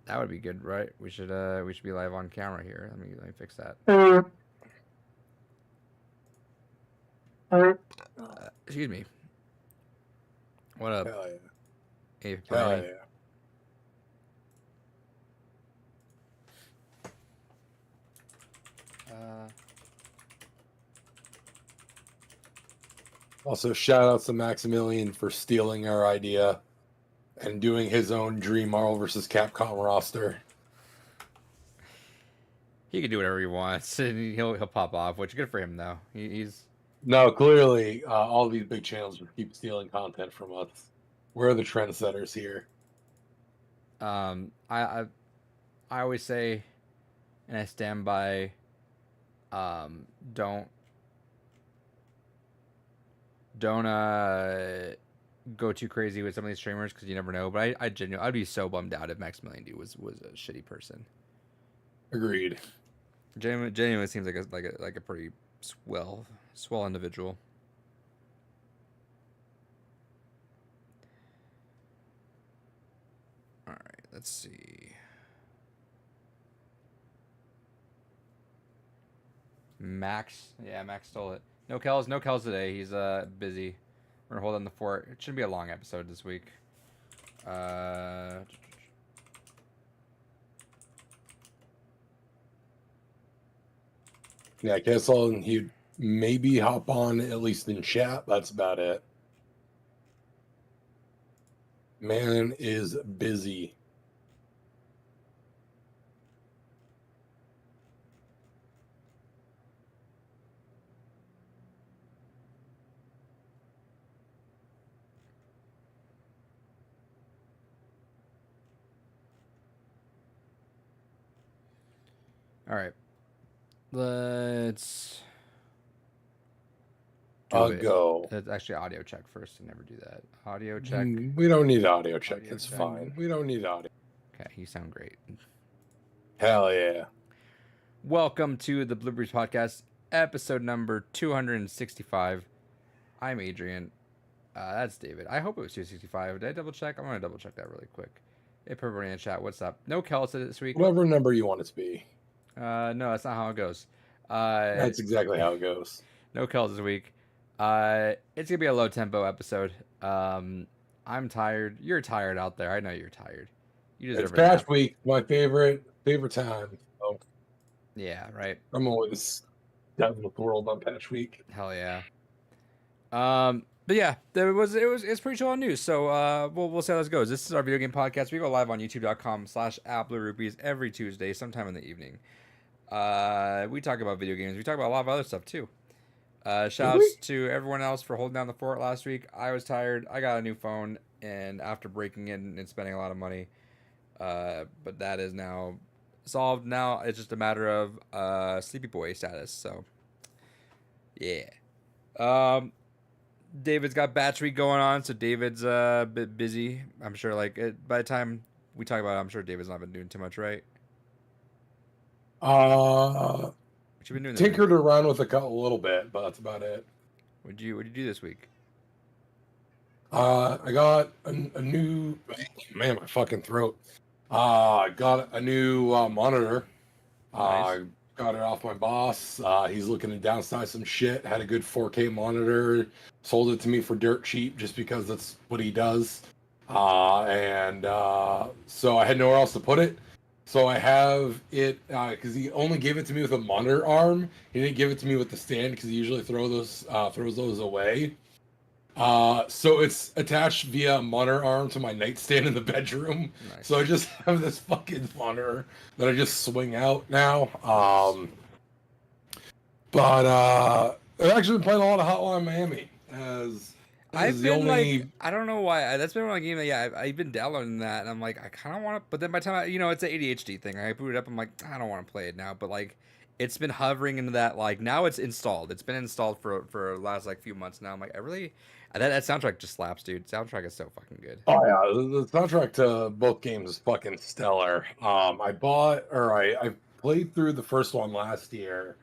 That would be good, right? We should be live on camera here. Let me fix that. Excuse me. What up, Hell yeah. hey Hell pepperoni? yeah. Uh, Also, shout outs to Maximilian for stealing our idea and doing his own Dream Marvel vs. Capcom roster. he can do whatever he wants, and he'll pop off. Which is good for him though. He's No, clearly, all these big channels just keep stealing content from us. We're the trendsetters here. I always say, and I stand by. Um, don't don't go too crazy with some of these streamers because you never know. But I genuinely, I'd be so bummed out if Maximilian Dude was a shitty person. Agreed. Genuinely seems like a pretty swell individual. All right, let's see. Max, yeah, Max stole it. No Kells today. He's busy. We're gonna hold on the fort. It shouldn't be a long episode this week. Uh, Yeah, I guess he'd maybe hop on at least in chat. That's about it. Man is busy. all right, let's do it. Go. It's actually audio check first. I never do that. Audio check. We don't need audio check. Audio It's check. fine. We don't need audio. Okay, you sound great. Hell yeah. Welcome to the Blueberries Podcast, episode number 265. I'm Adrian. That's David. I hope it was 265. Did I double check? I'm gonna double check that really quick. Hey, everybody in the chat, what's up? No Kells this week. Whatever number you want it to be. No, that's not how it goes. That's exactly how it goes. No Kells this week. It's gonna be a low tempo episode. I'm tired. You're tired out there. I know you're tired. You deserve It's a patch nap. week, my favorite time. So Yeah, right. I'm always down with the world on patch week. Hell yeah. But yeah, it's pretty chill on news. So we'll see how this goes. This is our video game podcast. We go live on youtube.com/applerupees every Tuesday, sometime in the evening. We talk about video games. We talk about a lot of other stuff too. Shouts to everyone else for holding down the fort last week. I was tired. I got a new phone, and after breaking it and spending a lot of money, but that is now solved. Now it's just a matter of sleepy boy status. So yeah. David's got battery going on, so David's a bit busy. I'm sure, by the time we talk about it, I'm sure David's not been doing too much, right? What you been doing this week? Tinkered around with a little bit, but that's about it. What'd you do this week? I got a new my fucking throat. I got a new monitor. Nice. Got it off my boss. He's looking to downsize some shit. Had a good 4K monitor. Sold it to me for dirt cheap just because that's what he does. So I had nowhere else to put it. So I have it because he only gave it to me with a monitor arm. He didn't give it to me with the stand because he usually throws those away. So it's attached via monitor arm to my nightstand in the bedroom. Nice. So I just have this fucking monitor that I just swing out now. I've actually been playing a lot of Hotline Miami I've been I don't know why. That's been one game that, yeah, I've been downloading that, and I'm like, I kind of want to, but then by the time it's an ADHD thing. I boot it up, I'm like, I don't want to play it now, but it's been hovering into that, now it's installed. It's been installed for the last few months now. I'm like, that soundtrack just slaps, dude. Soundtrack is so fucking good. Oh yeah, the soundtrack to both games is fucking stellar. I played through the first one last year,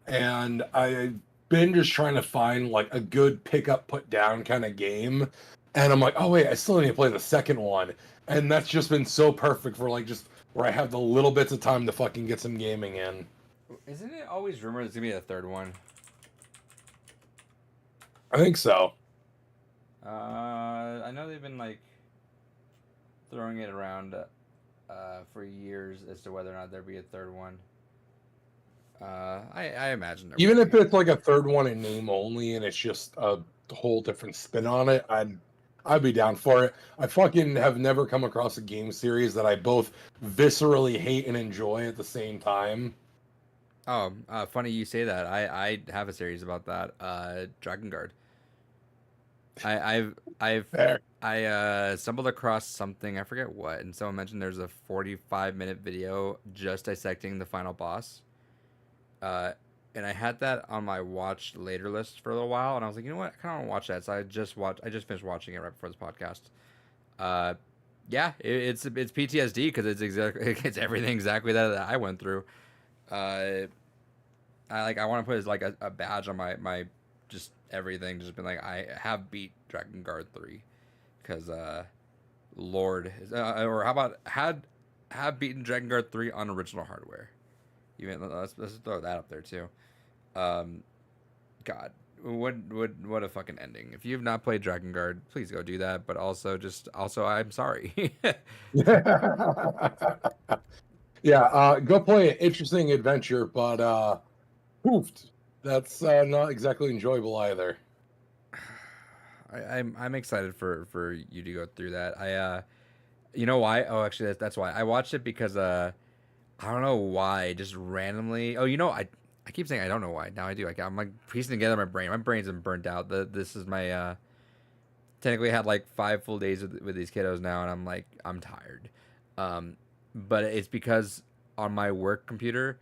and I've been just trying to find a good pick up put down kind of game, and I'm like, oh wait, I still need to play the second one, and that's just been so perfect for just where I have the little bits of time to fucking get some gaming in. Isn't it always rumored there's gonna be a third one? I think so. I know they've been like throwing it around for years as to whether or not there'd be a third one. I imagine there Even will if be. it's like a third one in name only and it's just a whole different spin on it, I'd be down for it. I fucking have never come across a game series that I both viscerally hate and enjoy at the same time. Oh, funny you say that. I have a series about that. Dragon Guard. I've There. I stumbled across something, I forget what, and someone mentioned there's a 45-minute video just dissecting the final boss. Uh, and I had that on my watch later list for a little while, and I was like, you know what, I kind of want to watch that. So I just finished watching it right before this podcast. Uh, yeah, it's PTSD because it's exactly it's everything exactly that I went through. Uh, I want to put as like a badge on my just everything. Just been like I have beat Dragon Guard 3 because Lord or how about had beaten Dragon Guard 3 on original hardware. Even let's throw that up there too. Um, God, what a fucking ending! If you've not played Dragon Guard, please go do that. But also I'm sorry. Yeah, go play an interesting adventure, but poofed. That's not exactly enjoyable either. I'm excited for you to go through that. You know why? Oh, actually, that's why I watched it because I don't know why, just randomly. Oh, I keep saying I don't know why. Now I do. I'm like piecing together my brain. My brain's been burnt out. This is my technically had like 5 full days with these kiddos now, and I'm tired. But it's because on my work computer,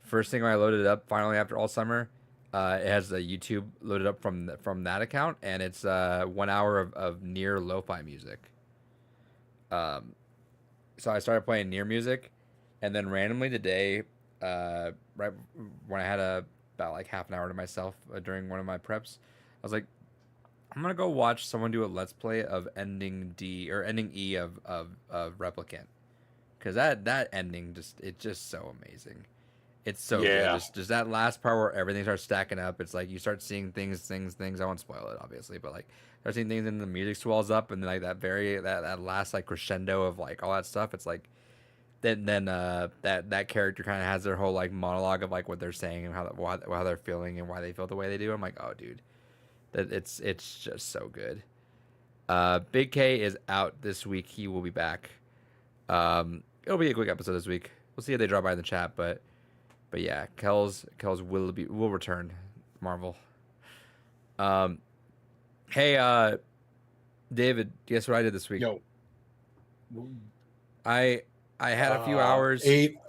first thing when I loaded it up finally after all summer, it has the YouTube loaded up from that account, and it's 1 hour of near lo-fi music. Um, so I started playing near music, and then randomly today, right when I had about like half an hour to myself during one of my preps, I was like, I'm gonna go watch someone do a let's play of ending D or ending E of Replicant, because that ending it's just so amazing. It's so good. Yeah. Just that last part where everything starts stacking up. It's like you start seeing things. I won't spoil it, obviously, but like start seeing things, and the music swells up, and then like that last like crescendo of like all that stuff. It's like then that character kind of has their whole like monologue of like what they're saying and how they're feeling and why they feel the way they do. I'm like, oh, dude, that it's just so good. Big K is out this week. He will be back. It'll be a quick episode this week. We'll see if they drop by in the chat, but yeah, Kells will return. Marvel. Um, hey, David, guess what I did this week? Yo. I had a few hours. 8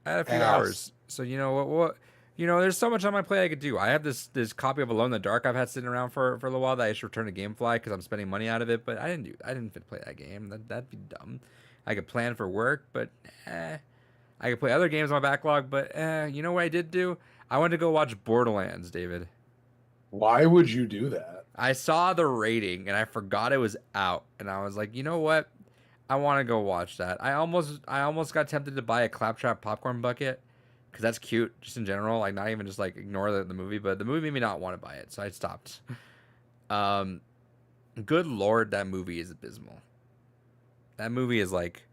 I had a few ass. hours. So you know what there's so much on my plate I could do. I have this copy of Alone in the Dark I've had sitting around for a little while that I should return to GameFly because I'm spending money out of it, but I didn't fit play that game. That'd be dumb. I could plan for work, but I could play other games on my backlog, but you know what I did do? I went to go watch Borderlands, David. Why would you do that? I saw the rating and I forgot it was out, and I was like, you know what? I want to go watch that. I almost got tempted to buy a Claptrap popcorn bucket because that's cute, just in general. Like not even just like ignore the movie, but the movie made me not want to buy it, so I stopped. Good lord, that movie is abysmal. That movie is like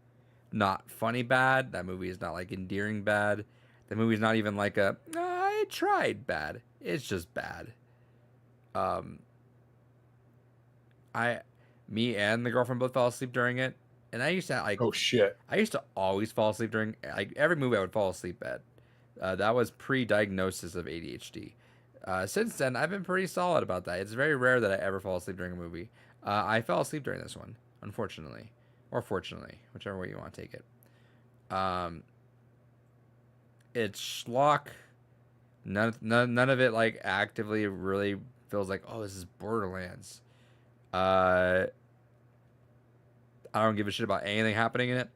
not funny bad. That movie is not like endearing bad. That movie is not even like I tried bad. It's just bad. Um, me and the girlfriend both fell asleep during it, and I used to like. Oh shit. I used to always fall asleep during like every movie I would fall asleep at. That was pre-diagnosis of ADHD. Since then, I've been pretty solid about that. It's very rare that I ever fall asleep during a movie. I fell asleep during this one, unfortunately, or fortunately, whichever way you want to take it. It's schlock. None of it like actively really feels like, oh, this is Borderlands. I don't give a shit about anything happening in it.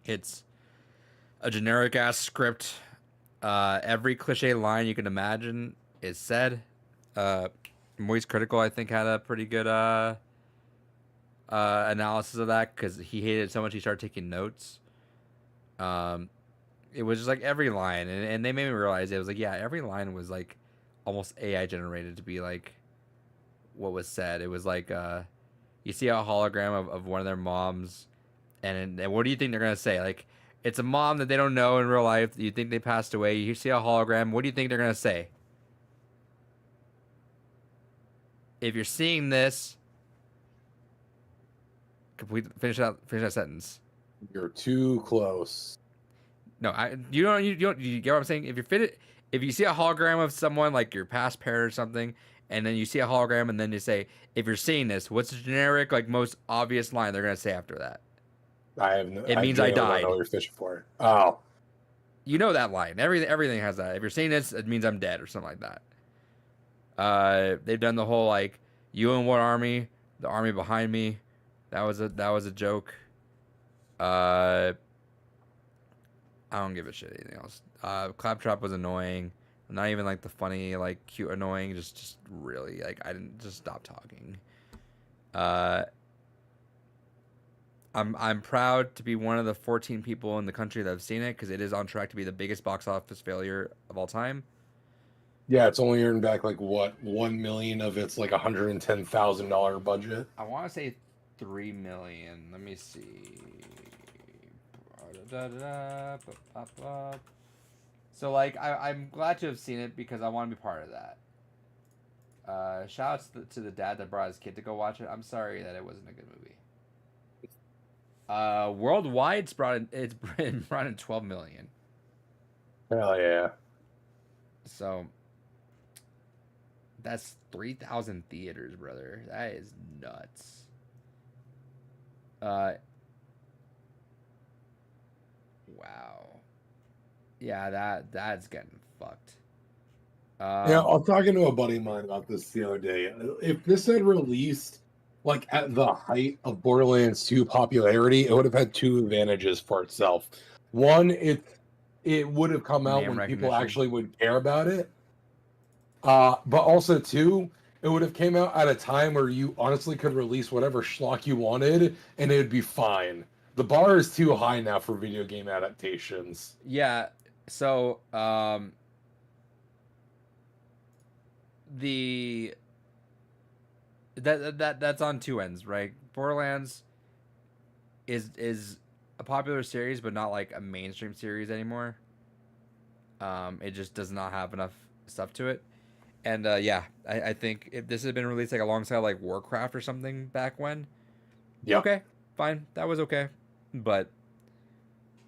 It's a generic ass script. Every cliche line you can imagine is said. Moist Critical, I think, had a pretty good analysis of that because he hated it so much he started taking notes. Um, it was just like every line, and they made me realize it was like, yeah, every line was like almost AI generated to be like what was said. It was like you see a hologram of one of their moms, and what do you think they're gonna say? Like it's a mom that they don't know in real life. You think they passed away. You see a hologram. What do you think they're gonna say? If you're seeing this, finish that sentence. You're too close. No, you get what I'm saying? If you see a hologram of someone like your past parent or something, and then you see a hologram, and then you say, if you're seeing this, what's the generic, like most obvious line they're gonna say after that? It I means I genuinely don't know died. what you're fishing for. Oh, You know that line. Everything has that. If you're seeing this, it means I'm dead or something like that. They've done the whole like, you in what army? The army behind me. That was a joke. Uh, I don't give a shit anything else. Claptrap was annoying. Not even like the funny, like cute annoying. Just really like I didn't just stop talking. Uh, I'm proud to be one of the 14 people in the country that have seen it because it is on track to be the biggest box office failure of all time. yeah, it's only earned back like what 1 million of its like $110,000 budget. I want to say 3 million. Let me see. So like I'm glad to have seen it because I want to be part of that. Shout out to the dad that brought his kid to go watch it. I'm sorry that it wasn't a good movie. Worldwide, it's brought in 12 million. Hell yeah. So that's 3,000 theaters, brother. That is nuts. Uh, wow. Yeah, that's getting fucked. Yeah, I was talking to a buddy of mine about this the other day. If this had released like at the height of Borderlands 2 popularity, it would have had two advantages for itself. One, it would have come out Name when people recognition. actually would care about it. But also two, it would have came out at a time where you honestly could release whatever schlock you wanted and it would be fine. The bar is too high now for video game adaptations. Yeah. So the that's on two ends, right? Borderlands is a popular series, but not like a mainstream series anymore. It just does not have enough stuff to it. And yeah, I think if this had been released like alongside like Warcraft or something back when, Yeah. okay, fine, that was okay. But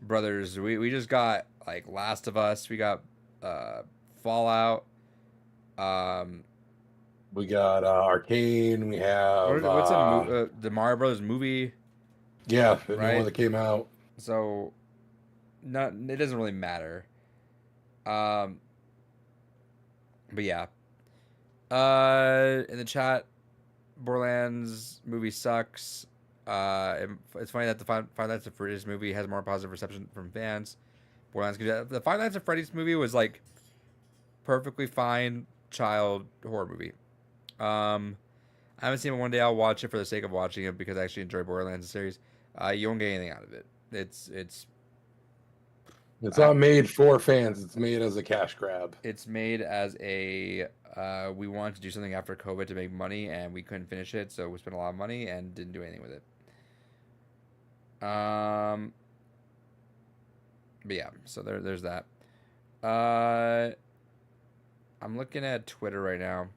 brothers, we just got like Last of Us, we got Fallout. Um, We got Arcane, we have what's the Mario Brothers movie, yeah, the new one right? that came out. So, not it doesn't really matter. Um, but yeah. In the chat, Borderlands movie sucks. It's funny that the Five Nights at Freddy's movie has more positive reception from fans. Borderlands, the Five Nights at Freddy's movie was like perfectly fine child horror movie. I haven't seen it one day. I'll watch it for the sake of watching it because I actually enjoy Borderlands series. You won't get anything out of it. It's I, not made for fans. It's made as a cash grab. it's made as a we wanted to do something after COVID to make money and we couldn't finish it, so we spent a lot of money and didn't do anything with it. But yeah, so there's that. I'm looking at Twitter right now.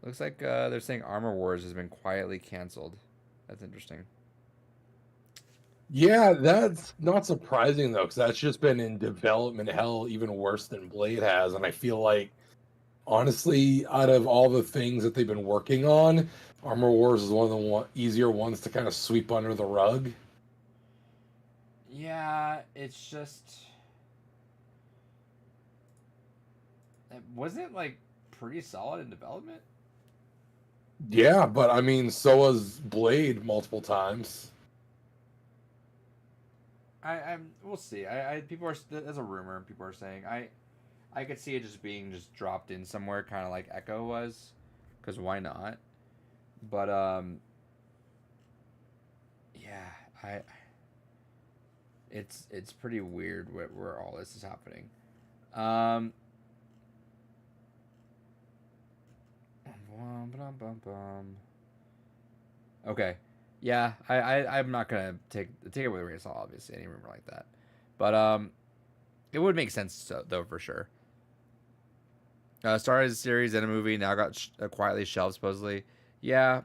Looks like they're saying Armor Wars has been quietly canceled. That's interesting. Yeah, that's not surprising though, because that's just been in development hell even worse than Blade has. And I feel like, honestly, out of all the things that they've been working on, Armor Wars is one of the easier ones to kind of sweep under the rug. Yeah, it's just wasn't it like pretty solid in development? Yeah, but I mean, so was Blade multiple times. I'm we'll see. I people are there's a rumor people are saying I could see it just being just dropped in somewhere, kind of like Echo was, because why not? But yeah, I it's pretty weird where all this is happening. Um, okay, yeah, I'm not gonna take it with a grain of salt, obviously, any rumor like that, but it would make sense though for sure. Started as a series and a movie, now got quietly shelved supposedly. Yeah,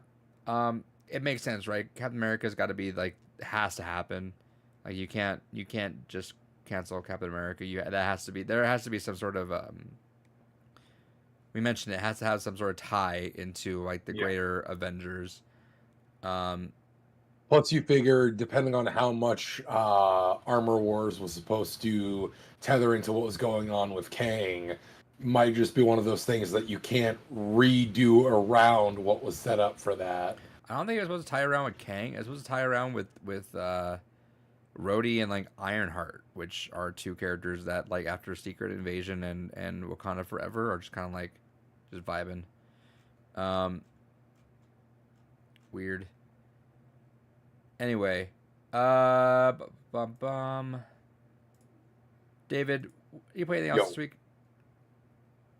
it makes sense, right? Captain America's got to be like has to happen. Like you can't just cancel Captain America. There has to be some sort of we mentioned it has to have some sort of tie into like the Yeah. greater Avengers. Um, Plus, you figure depending on how much Armor Wars was supposed to tether into what was going on with Kang, might just be one of those things that you can't redo around what was set up for that. I don't think it's supposed to tie around with Kang. It's supposed to tie around with Rhodey and like Ironheart, which are two characters that like after Secret Invasion and Wakanda Forever are just kind of like just vibing. Weird. Anyway, David, you play anything else Yo. this week?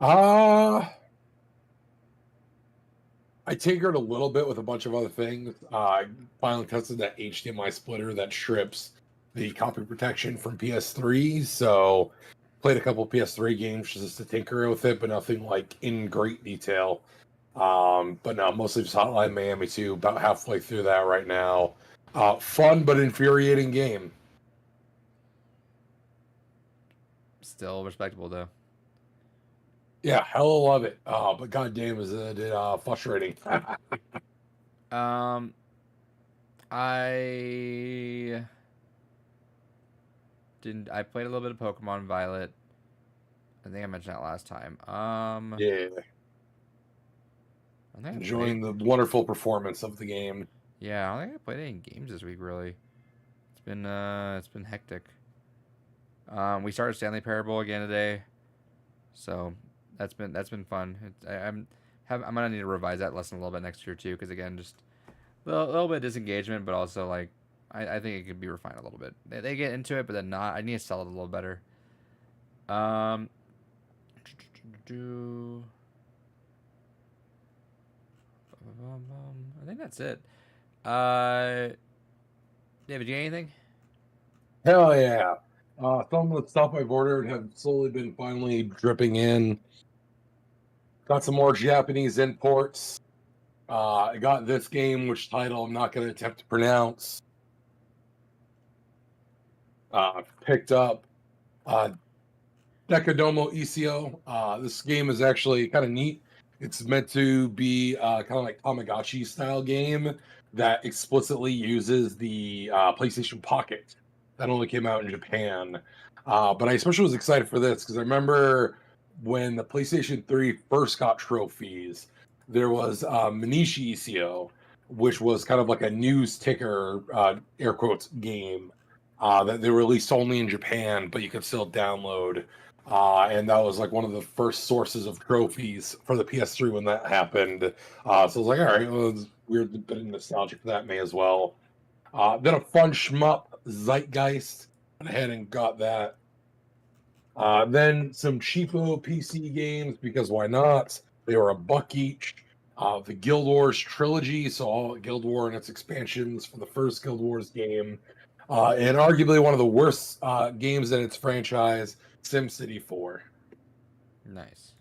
I tinkered a little bit with a bunch of other things. I finally tested that HDMI splitter that strips the copy protection from PS3. So played a couple PS3 games just to tinker with it, but nothing like in great detail. But no, mostly just Hotline Miami 2. About halfway through that right now. Fun but infuriating game. Still respectable though. Yeah, hell love it. But goddamn, is it frustrating. I didn't. I played a little bit of Pokemon Violet. I think I mentioned that last time. Yeah, I think I enjoying played. the wonderful performance of the game. Yeah, I don't think I played any games this week really. It's been hectic. We started Stanley Parable again today, so that's been fun. I'm gonna need to revise that lesson a little bit next year too, because again, just a little bit of disengagement, but also like I think it could be refined a little bit. They get into it, but then not. I need to sell it a little better. I think that's it. David, you got anything? Hell yeah. Some of the stuff I've ordered have slowly been finally dripping in. Got some more Japanese imports. I got this game, which title I'm not going to attempt to pronounce. Picked up Decadomo ECO. This game is actually kind of neat. It's meant to be kind of like Tamagotchi style game that explicitly uses the PlayStation Pocket that only came out in Japan. But I especially was excited for this because I remember when the PlayStation 3 first got trophies, there was Manishi ECO, which was kind of like a news ticker, air quotes, game that they released only in Japan, but you could still download. And that was like one of the first sources of trophies for the PS3 when that happened. So I was like, all right, well, it's weird, a bit of nostalgia for that, may as well. Then a fun shmup, Zeitgeist. Went ahead and got that. Then some cheapo PC games, because why not? They were $1 each. The Guild Wars trilogy, so all Guild War and its expansions for the first Guild Wars game. And arguably one of the worst games in its franchise, SimCity 4. Nice.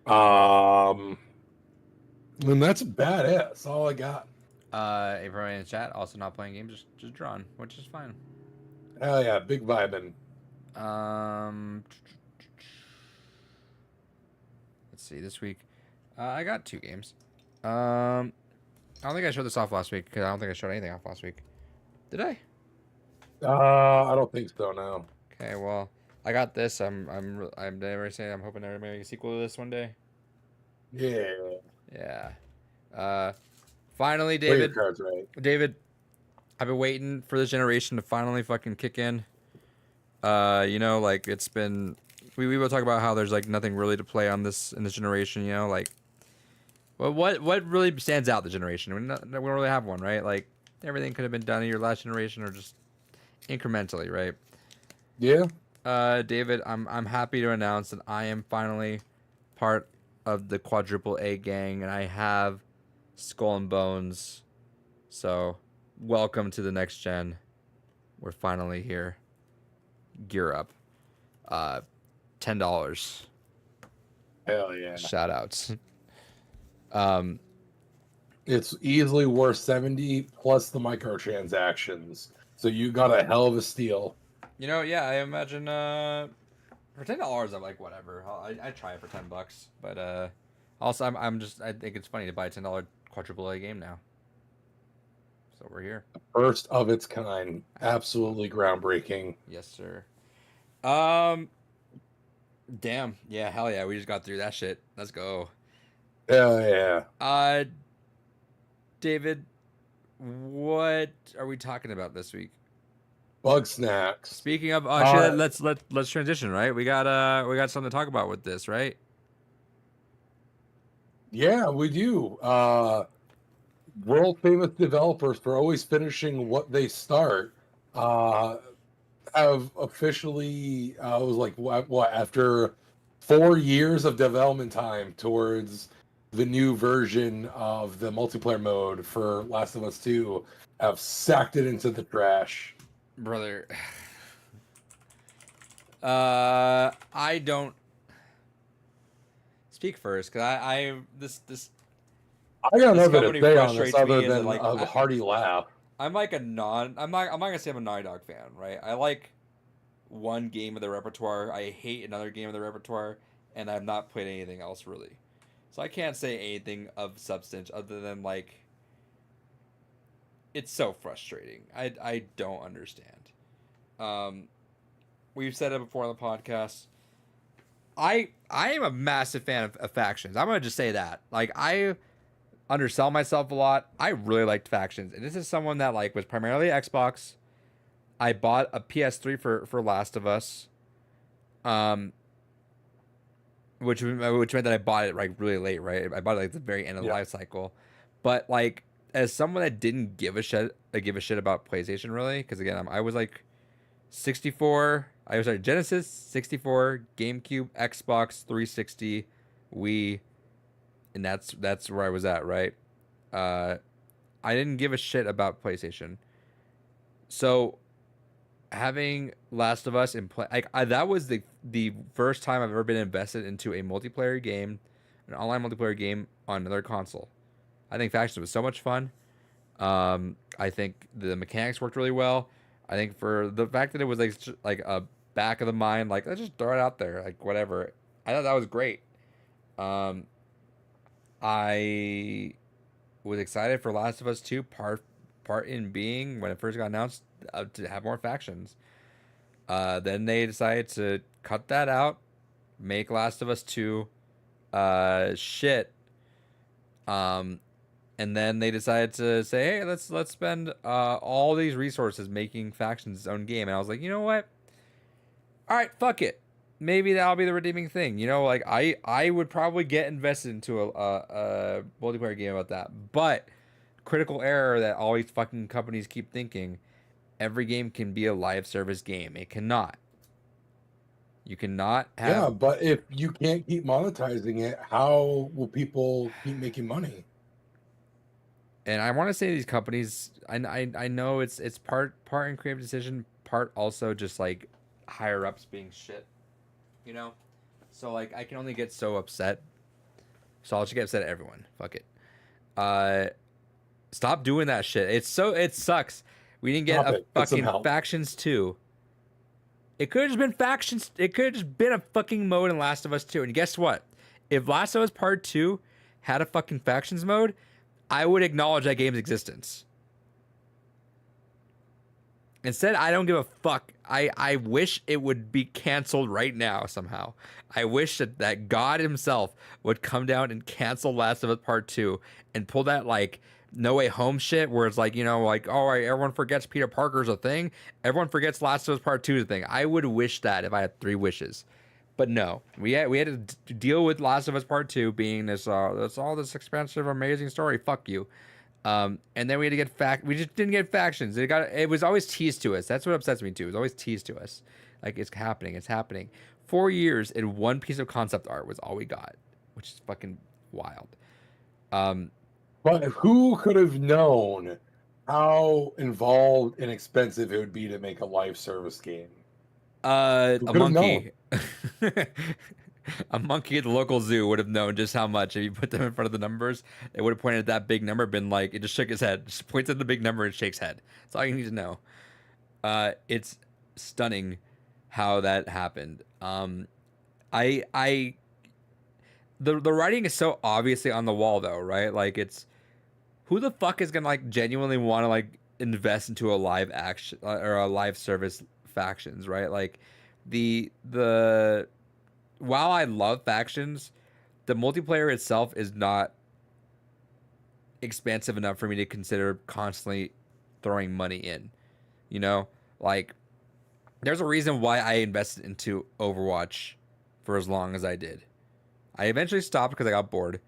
And that's about it. That's all I got. Everybody in the chat also not playing games, just drawn, which is fine. Hell yeah, big vibing. Let's see. This week, I got 2 games. I don't think I showed this off last week because I don't think I showed anything off last week. Did I? I don't think so. No. Okay. Well, I got this. I'm never saying I'm hoping to make a sequel to this one day. Yeah. Yeah. Finally, Play your David. cards right. David, I've been waiting for this generation to finally fucking kick in. Like it's been. We will talk about how there's like nothing really to play on this in this generation. Like, well, what really stands out the generation? We don't really have one, right? Like everything could have been done in your last generation, or just incrementally, right? Yeah. David, I'm happy to announce that I am finally part of the quadruple A gang, and I have Skull and Bones. So, welcome to the next gen. We're finally here. Gear up. $10. Hell yeah. Shout outs. It's easily worth 70 plus the microtransactions. So you got a hell of a steal. Yeah, I imagine for $10 I'm like whatever. I try it for $10, but also I think it's funny to buy a $10 quadruple A game now. So we're here. First of its kind. Absolutely groundbreaking. Yes, sir. Damn. Yeah, hell yeah. We just got through that shit. Let's go. Hell yeah. David, what are we talking about this week? Bug snacks. Speaking of, actually, let's transition, right? We got something to talk about with this, right? Yeah, we do. World famous developers for always finishing what they start have officially was like what after 4 years of development time towards the new version of the multiplayer mode for Last of Us 2 have sacked it into the trash. Brother. I don't speak first because I got this nothing to company say on this frustrates other me is that, than like, a hearty laugh. I'm like I'm not gonna say I'm a Naughty Dog fan, right? I like one game of the repertoire. I hate another game of the repertoire, and I've not played anything else really. So I can't say anything of substance other than like it's so frustrating. I don't understand. We've said it before on the podcast. I am a massive fan of factions. I'm gonna just say that. Like I undersell myself a lot. I really liked factions, and this is someone that like was primarily Xbox. I bought a PS3 for Last of Us, which meant that I bought it like really late, right? I bought it like the very end of the life cycle, but like as someone that didn't give a shit about PlayStation really, because again I was like 64. I was sorry, Genesis, 64, GameCube, Xbox 360, Wii, and that's where I was at, right? I didn't give a shit about PlayStation, so having Last of Us in play, like that was the first time I've ever been invested into a multiplayer game, an online multiplayer game on another console. I think Factions was so much fun. I think the mechanics worked really well. I think for the fact that it was like a back of the mind, like let's just throw it out there, like whatever. I thought that was great. I was excited for Last of Us 2 part in being when it first got announced to have more factions. Then they decided to cut that out, make Last of Us 2 shit. And then they decided to say, hey, let's spend all these resources making factions its own game. And I was like, you know what? All right, fuck it. Maybe that'll be the redeeming thing. Like I would probably get invested into a multiplayer game about that. But critical error that all these fucking companies keep thinking, every game can be a live service game. It cannot. You cannot have... Yeah, but if you can't keep monetizing it, how will people keep making money? And I want to say these companies, I know it's part in creative decision, part also just like higher ups being shit, So like I can only get so upset. So I'll just get upset at everyone. Fuck it. Stop doing that shit. It sucks. We didn't get a fucking Factions 2. It could have just been Factions. It could have just been a fucking mode in Last of Us 2. And guess what? If Last of Us Part 2 had a fucking Factions mode, I would acknowledge that game's existence. Instead, I don't give a fuck. I wish it would be canceled right now somehow. I wish that God himself would come down and cancel Last of Us Part 2 and pull that like No Way Home shit where it's like, like, all right, everyone forgets Peter Parker's a thing. Everyone forgets Last of Us Part 2 is a thing. I would wish that if I had 3 wishes. But no, we had to deal with Last of Us Part 2 being this expensive, amazing story. Fuck you. And then we had to get we just didn't get factions. It was always teased to us. That's what upsets me too. It was always teased to us. Like it's happening, it's happening. 4 years and one piece of concept art was all we got, which is fucking wild. But who could have known how involved and expensive it would be to make a live service game? A Who could have monkey. A monkey at the local zoo would have known just how much. If you put them in front of the numbers, they would have pointed at that big number, been like, it just shook his head, just points at the big number and shakes head. That's all you need to know. It's stunning how that happened. I the writing is so obviously on the wall though, right? Like it's who the fuck is gonna like genuinely want to like invest into a live action or a live service factions, right? Like the while I love factions, the multiplayer itself is not expansive enough for me to consider constantly throwing money in. You know, like there's a reason why I invested into Overwatch for as long as I did. I eventually stopped because I got bored,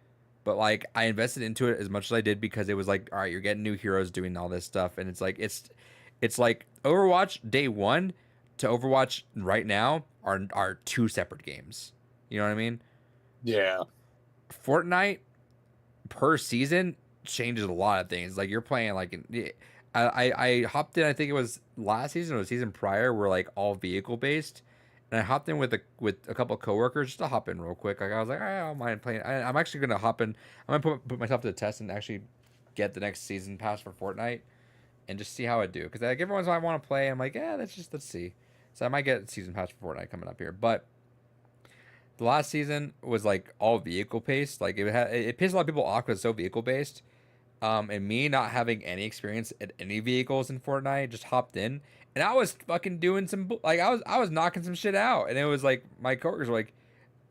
but like I invested into it as much as I did because it was like, all right, you're getting new heroes doing all this stuff, and it's like Overwatch day one to Overwatch right now are two separate games. You know what I mean? Yeah. Fortnite per season changes a lot of things. Like you're playing like I hopped in. I think it was last season or the season prior. Were like all vehicle based, and I hopped in with a couple of coworkers just to hop in real quick. Like I was like, I don't mind playing. I'm actually gonna hop in. I'm gonna put myself to the test and actually get the next season pass for Fortnite and just see how I do. Because like every once in a while I want to play. I'm like, yeah, let's see. So I might get season pass for Fortnite coming up here, but the last season was like all vehicle based. Like it pissed a lot of people off because it's so vehicle based. And me not having any experience at any vehicles in Fortnite, just hopped in, and I was fucking doing like I was knocking some shit out, and it was like my coworkers were like,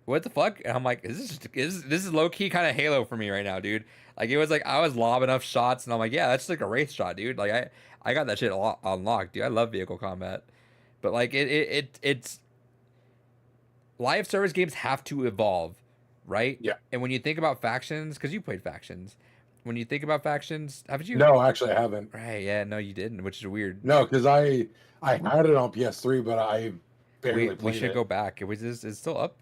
"What the fuck?" And I'm like, this is low key kind of Halo for me right now, dude." Like it was like I was lobbing enough shots, and I'm like, "Yeah, that's like a wraith shot, dude." Like I got that shit unlocked, dude. I love vehicle combat, but like it's live service games have to evolve, right? Yeah. And when you think about factions, because you played factions, when you think about factions, haven't you? No, actually, I haven't. Right? Yeah, no, you didn't, which is weird. No, because I had it on PS3, but I We barely we played should go it. back. It's still up.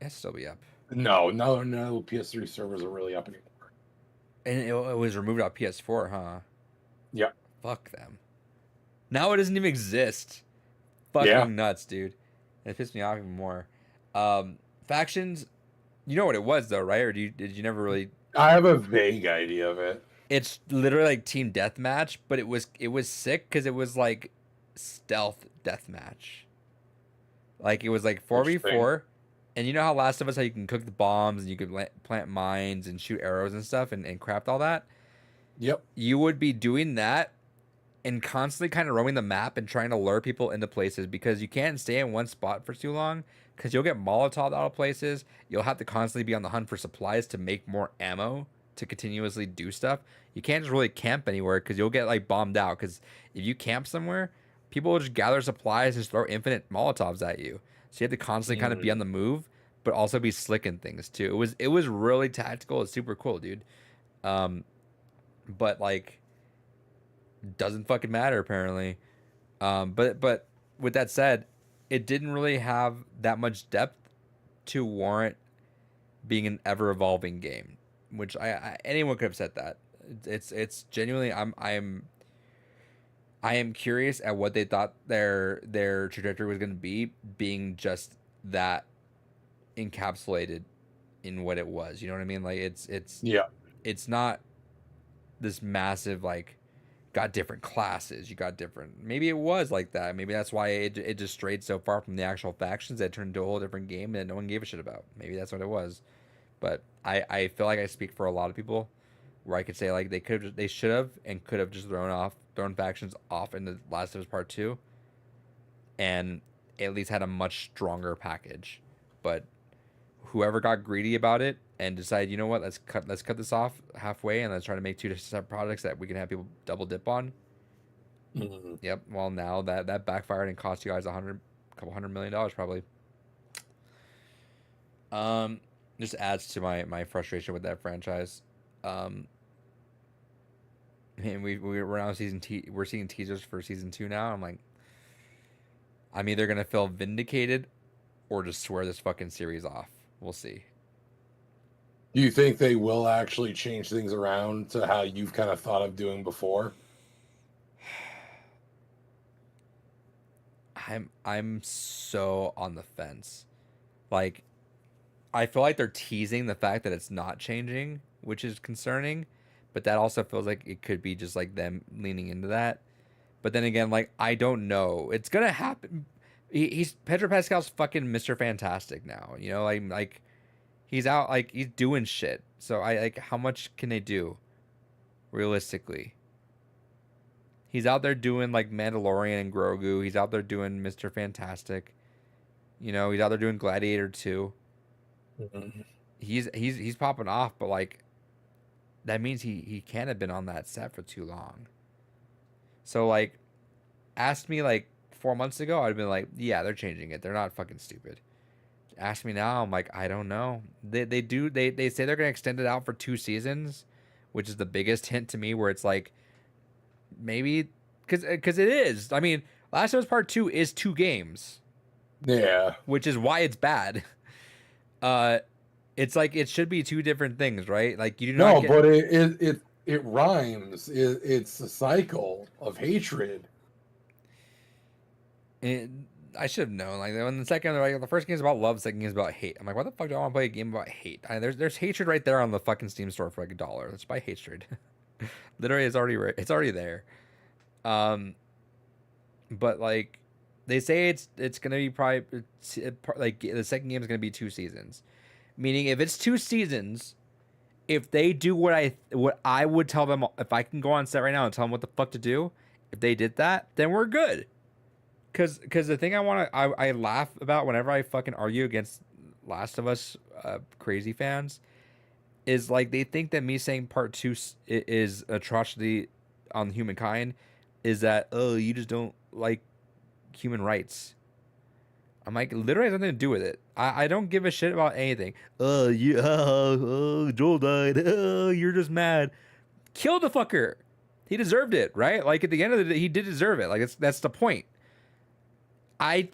It's still be up, No, PS3 servers are really up anymore. and it was removed off PS4, huh? Yeah. Fuck them. Now it doesn't even exist. Yeah. Fucking nuts, dude. It pissed me off even more. Factions. You know what it was though, right? Or did you never really? I have a vague idea of it. It's literally like team deathmatch, but it was sick because it was like stealth deathmatch. Like it was like 4v4, and you know how Last of Us, how you can cook the bombs and you could plant mines and shoot arrows and stuff and craft all that. Yep. You would be doing that and constantly kind of roaming the map and trying to lure people into places because you can't stay in one spot for too long because you'll get Molotov out of places. You'll have to constantly be on the hunt for supplies to make more ammo to continuously do stuff. You can't just really camp anywhere because you'll get like bombed out. Because if you camp somewhere, people will just gather supplies and just throw infinite Molotovs at you. So you have to constantly kind of be on the move, but also be slicking things too. It was really tactical. It's super cool, dude. But like doesn't fucking matter apparently. But with that said, it didn't really have that much depth to warrant being an ever evolving game, which anyone could have said that. It's genuinely I am curious at what they thought their trajectory was going to be, being just that encapsulated in what it was. You know what I mean? Like Yeah. it's not this massive like got different classes. You got different. Maybe it was like that. Maybe that's why it just strayed so far from the actual factions that it turned into a whole different game that no one gave a shit about. Maybe that's what it was. But I feel like I speak for a lot of people where I could say like they should have and could have just thrown factions off in the Last of Us Part 2 and at least had a much stronger package. But whoever got greedy about it and decided, you know what, let's cut this off halfway and let's try to make two separate products that we can have people double dip on. Mm-hmm. Yep. Well, now that backfired and cost you guys couple $100 million probably. Just adds to my frustration with that franchise. and we're now we're seeing teasers for season 2 now. I'm like, I'm either gonna feel vindicated or just swear this fucking series off. We'll see. Do you think they will actually change things around to how you've kind of thought of doing before? I'm so on the fence. Like, I feel like they're teasing the fact that it's not changing, which is concerning, but that also feels like it could be just like them leaning into that. But then again, like, I don't know. It's gonna happen. He's Pedro Pascal's fucking Mr. Fantastic now. You know, like he's out, like he's doing shit. So I like, how much can they do realistically? He's out there doing like Mandalorian and Grogu. He's out there doing Mr. Fantastic. You know, he's out there doing Gladiator 2. Mhm. He's popping off, but like that means he can't have been on that set for too long. So like, asked me like 4 months ago, I'd have been like, yeah, they're changing it. They're not fucking stupid. Ask me now, I'm like, I don't know. They say they're gonna extend it out for 2 seasons, which is the biggest hint to me. Where it's like, maybe because it is. I mean, Last of Us Part 2 is 2 games, Yeah. which is why it's bad. It's like it should be 2 different things, right? Like you do not No, get. but it rhymes. It's a cycle of hatred. It, I should have known. Like when the second, like the first game is about love, the second game is about hate. I'm like, why the fuck do I want to play a game about hate? There's hatred right there on the fucking Steam store for like $1. Let's buy hatred. Literally, it's already there. Um, but like they say it's gonna be probably like the second game is gonna be 2 seasons. Meaning, if it's 2 seasons, if they do what I would tell them, if I can go on set right now and tell them what the fuck to do, if they did that, then we're good. Cause the thing I laugh about whenever I fucking argue against Last of Us crazy fans is like they think that me saying part 2 is atrocity on humankind is that, oh, you just don't like human rights. I'm like, literally has nothing to do with it. I don't give a shit about anything. Joel died. You're just mad. Kill the fucker. He deserved it, right? Like at the end of the day, he did deserve it. Like that's the point.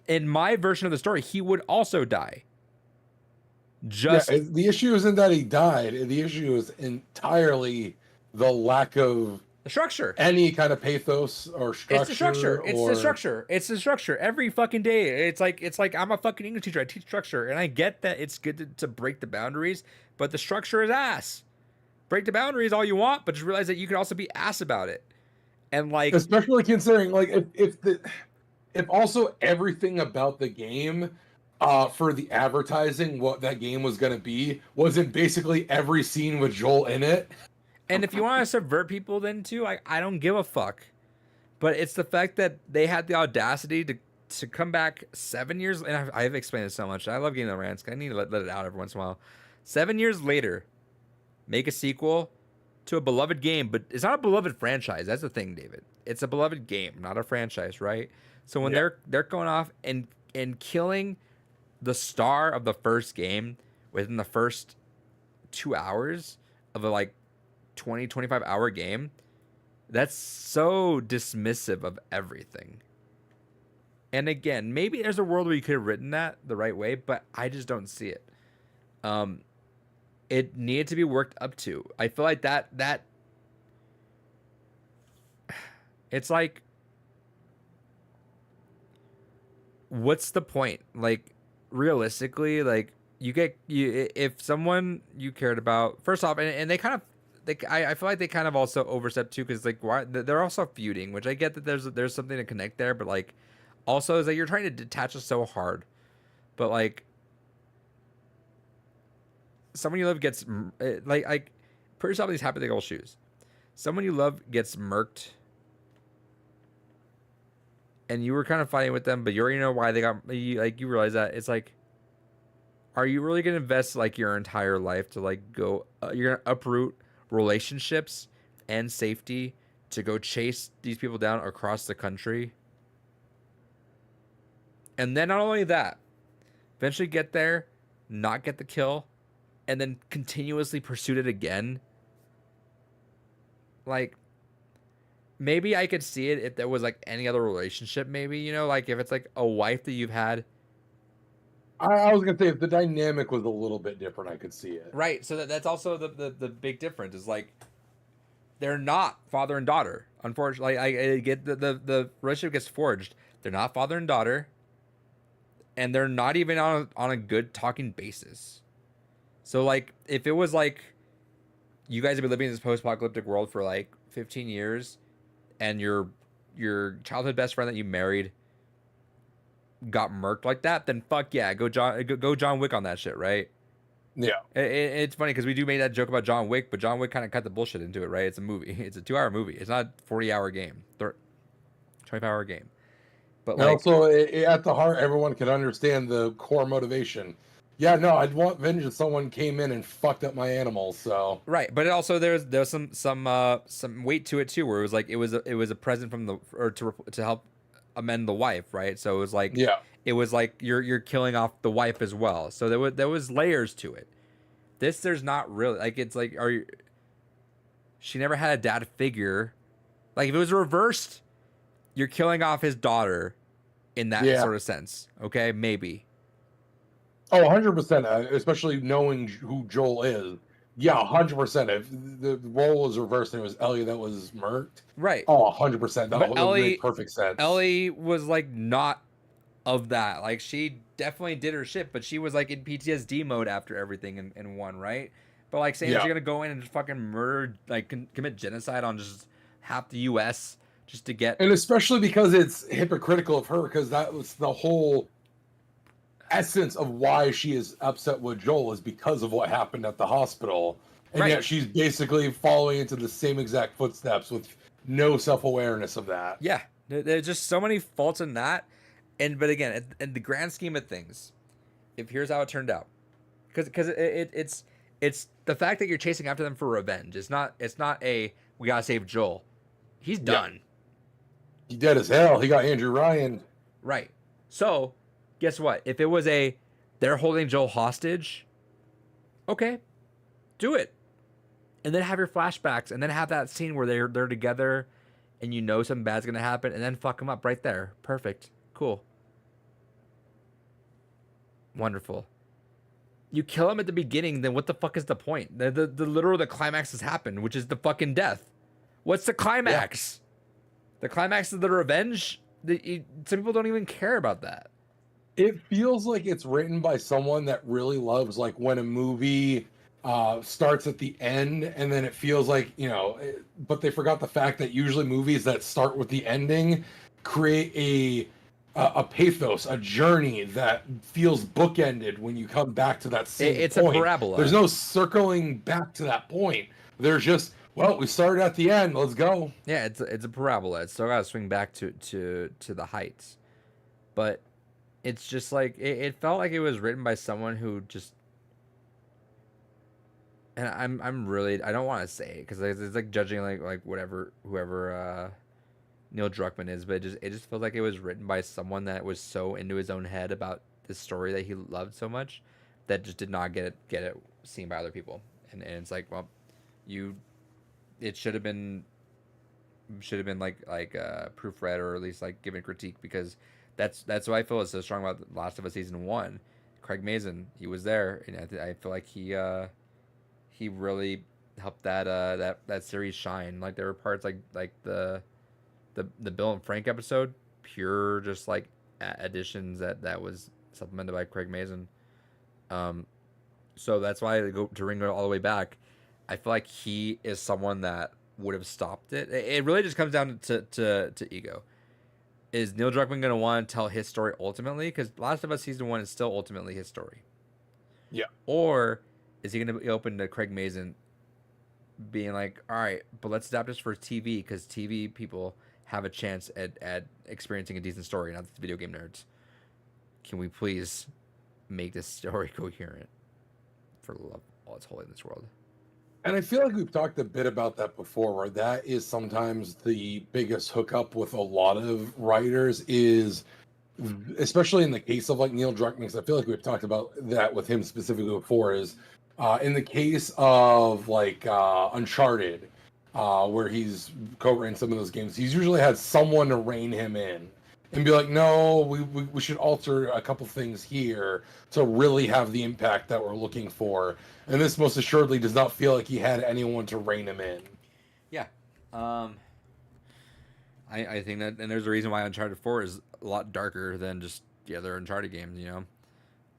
In my version of the story, he would also die. Just The issue isn't that he died. The issue is entirely the lack of the structure. any kind of pathos or structure. It's the structure. It's the structure. It's the structure. Every fucking day. It's like I'm a fucking English teacher. I teach structure, and I get that it's good to break the boundaries, but the structure is ass. Break the boundaries all you want, but just realize that you can also be ass about it. And like, especially considering like if also everything about the game for the advertising, what that game was going to be was in basically every scene with Joel in it. and if you want to subvert people, then too, I don't give a fuck. But it's the fact that they had the audacity to come back 7 years, and I've explained it so much. I love getting the rants. I need to let it out every once in a while. 7 years later, make a sequel to a beloved game, but it's not a beloved franchise. That's the thing, David. It's a beloved game, not a franchise, right? So when they're going off and killing the star of the first game within the first 2 hours of a like 25 hour game, that's so dismissive of everything. And again, maybe there's a world where you could have written that the right way, but I just don't see it. It needed to be worked up to. I feel like that it's like, what's the point? Like, realistically, like if someone you cared about, first off, and they kind of, I feel like they kind of also overstep too, because like why they're also feuding, which I get that there's something to connect there, but like also is like you're trying to detach us so hard, but like someone you love gets like put yourself in these hypothetical shoes. Someone you love gets murked, and you were kind of fighting with them, but you already know why they got you. Like you realize that it's like, are you really gonna invest like your entire life to like go? You're gonna uproot relationships and safety to go chase these people down across the country, and then not only that, eventually get there, not get the kill, and then continuously pursue it again. Like, maybe I could see it if there was like any other relationship, maybe, you know, like if it's like a wife that you've had. I was gonna say if the dynamic was a little bit different, I could see it. Right. So that's also the big difference is like they're not father and daughter. Unfortunately, I get the relationship gets forged. They're not father and daughter, and they're not even on a good talking basis. So like if it was like you guys have been living in this post-apocalyptic world for like 15 years and your childhood best friend that you married got murked like that, then fuck yeah, go John Wick on that shit, right? Yeah. It's funny because we do make that joke about John Wick, but John Wick kind of cut the bullshit into it, right? It's a movie. It's a 2 hour movie. It's not a 40-hour game, 25-hour game. But And like, also, at the heart, everyone can understand the core motivation. Yeah, no, I'd want vengeance. Someone came in and fucked up my animals, so right? But it also there's some weight to it too, where it was like it was a present from the or to help amend the wife, right? So yeah. it was like you're killing off the wife as well. So there was layers to it. This there's not really like it's like are you? She never had a dad figure. Like if it was reversed, you're killing off his daughter in that Yeah. sort of sense. Okay, maybe. Oh, 100%, especially knowing who Joel is. Yeah, 100%. If the role was reversed and it was Ellie that was murked, Right. oh, 100%. That But would make perfect sense. Ellie was like not of that. Like she definitely did her shit, but she was like in PTSD mode after everything in one, right? But like saying that Yeah. you're gonna go in and just fucking murder, like commit genocide on just half the U.S. just to get And especially because it's hypocritical of her, because that was the whole essence of why she is upset with Joel is because of what happened at the hospital. And Right. yet she's basically following into the same exact footsteps with no self-awareness of that. yeah. There's just so many faults in that, and but again, in the grand scheme of things, if here's how it turned out, because it's the fact that you're chasing after them for revenge. It's not a we gotta save Joel. He's done. He dead as hell. He got Andrew Ryan. Right. So, guess what? If it was they're holding Joel hostage, okay, do it. And then have your flashbacks and then have that scene where they're together and you know something bad's gonna happen and then fuck them up right there. Perfect. Cool. Wonderful. You kill him at the beginning, then what the fuck is the point? The climax has happened, which is the fucking death. What's the climax? The climax of the revenge? Some people don't even care about that. It feels like it's written by someone that really loves like when a movie starts at the end and then it feels like, but they forgot the fact that usually movies that start with the ending create a pathos, a journey that feels bookended when you come back to that same It's point. a parabola. There's no circling back to that point. There's just, well, we started at the end. Let's go. Yeah, it's a parabola. It's still got to swing back to the heights, but it's just like it felt like it was written by someone who just. And I'm really I don't want to say it because it's like judging like whoever Neil Druckmann is, but it just feels like it was written by someone that was so into his own head about this story that he loved so much that just did not get it seen by other people, and it's like, well, it should have been like proofread or at least like given critique because that's why I feel is so strong about The Last of Us season 1. Craig Mazin, he was there, and I feel like he really helped that series shine. Like there were parts like the Bill and Frank episode, pure just like additions that was supplemented by Craig Mazin. So that's why I go to Ringo all the way back. I feel like he is someone that would have stopped it. It really just comes down to ego. Is Neil Druckmann going to want to tell his story ultimately? Because Last of Us season 1 is still ultimately his story. Yeah. Or is he going to be open to Craig Mazin being like, all right, but let's adapt this for TV because TV people have a chance at experiencing a decent story, not the video game nerds. Can we please make this story coherent for the love of all that's holy in this world? And I feel like we've talked a bit about that before, where that is sometimes the biggest hookup with a lot of writers is, especially in the case of like Neil Druckmann, because I feel like we've talked about that with him specifically before, is in the case of like Uncharted, where he's co-written some of those games, he's usually had someone to rein him in and be like, no, we should alter a couple things here to really have the impact that we're looking for. And this most assuredly does not feel like he had anyone to rein him in. Yeah. I think that, and there's a reason why Uncharted 4 is a lot darker than just the other Uncharted games, you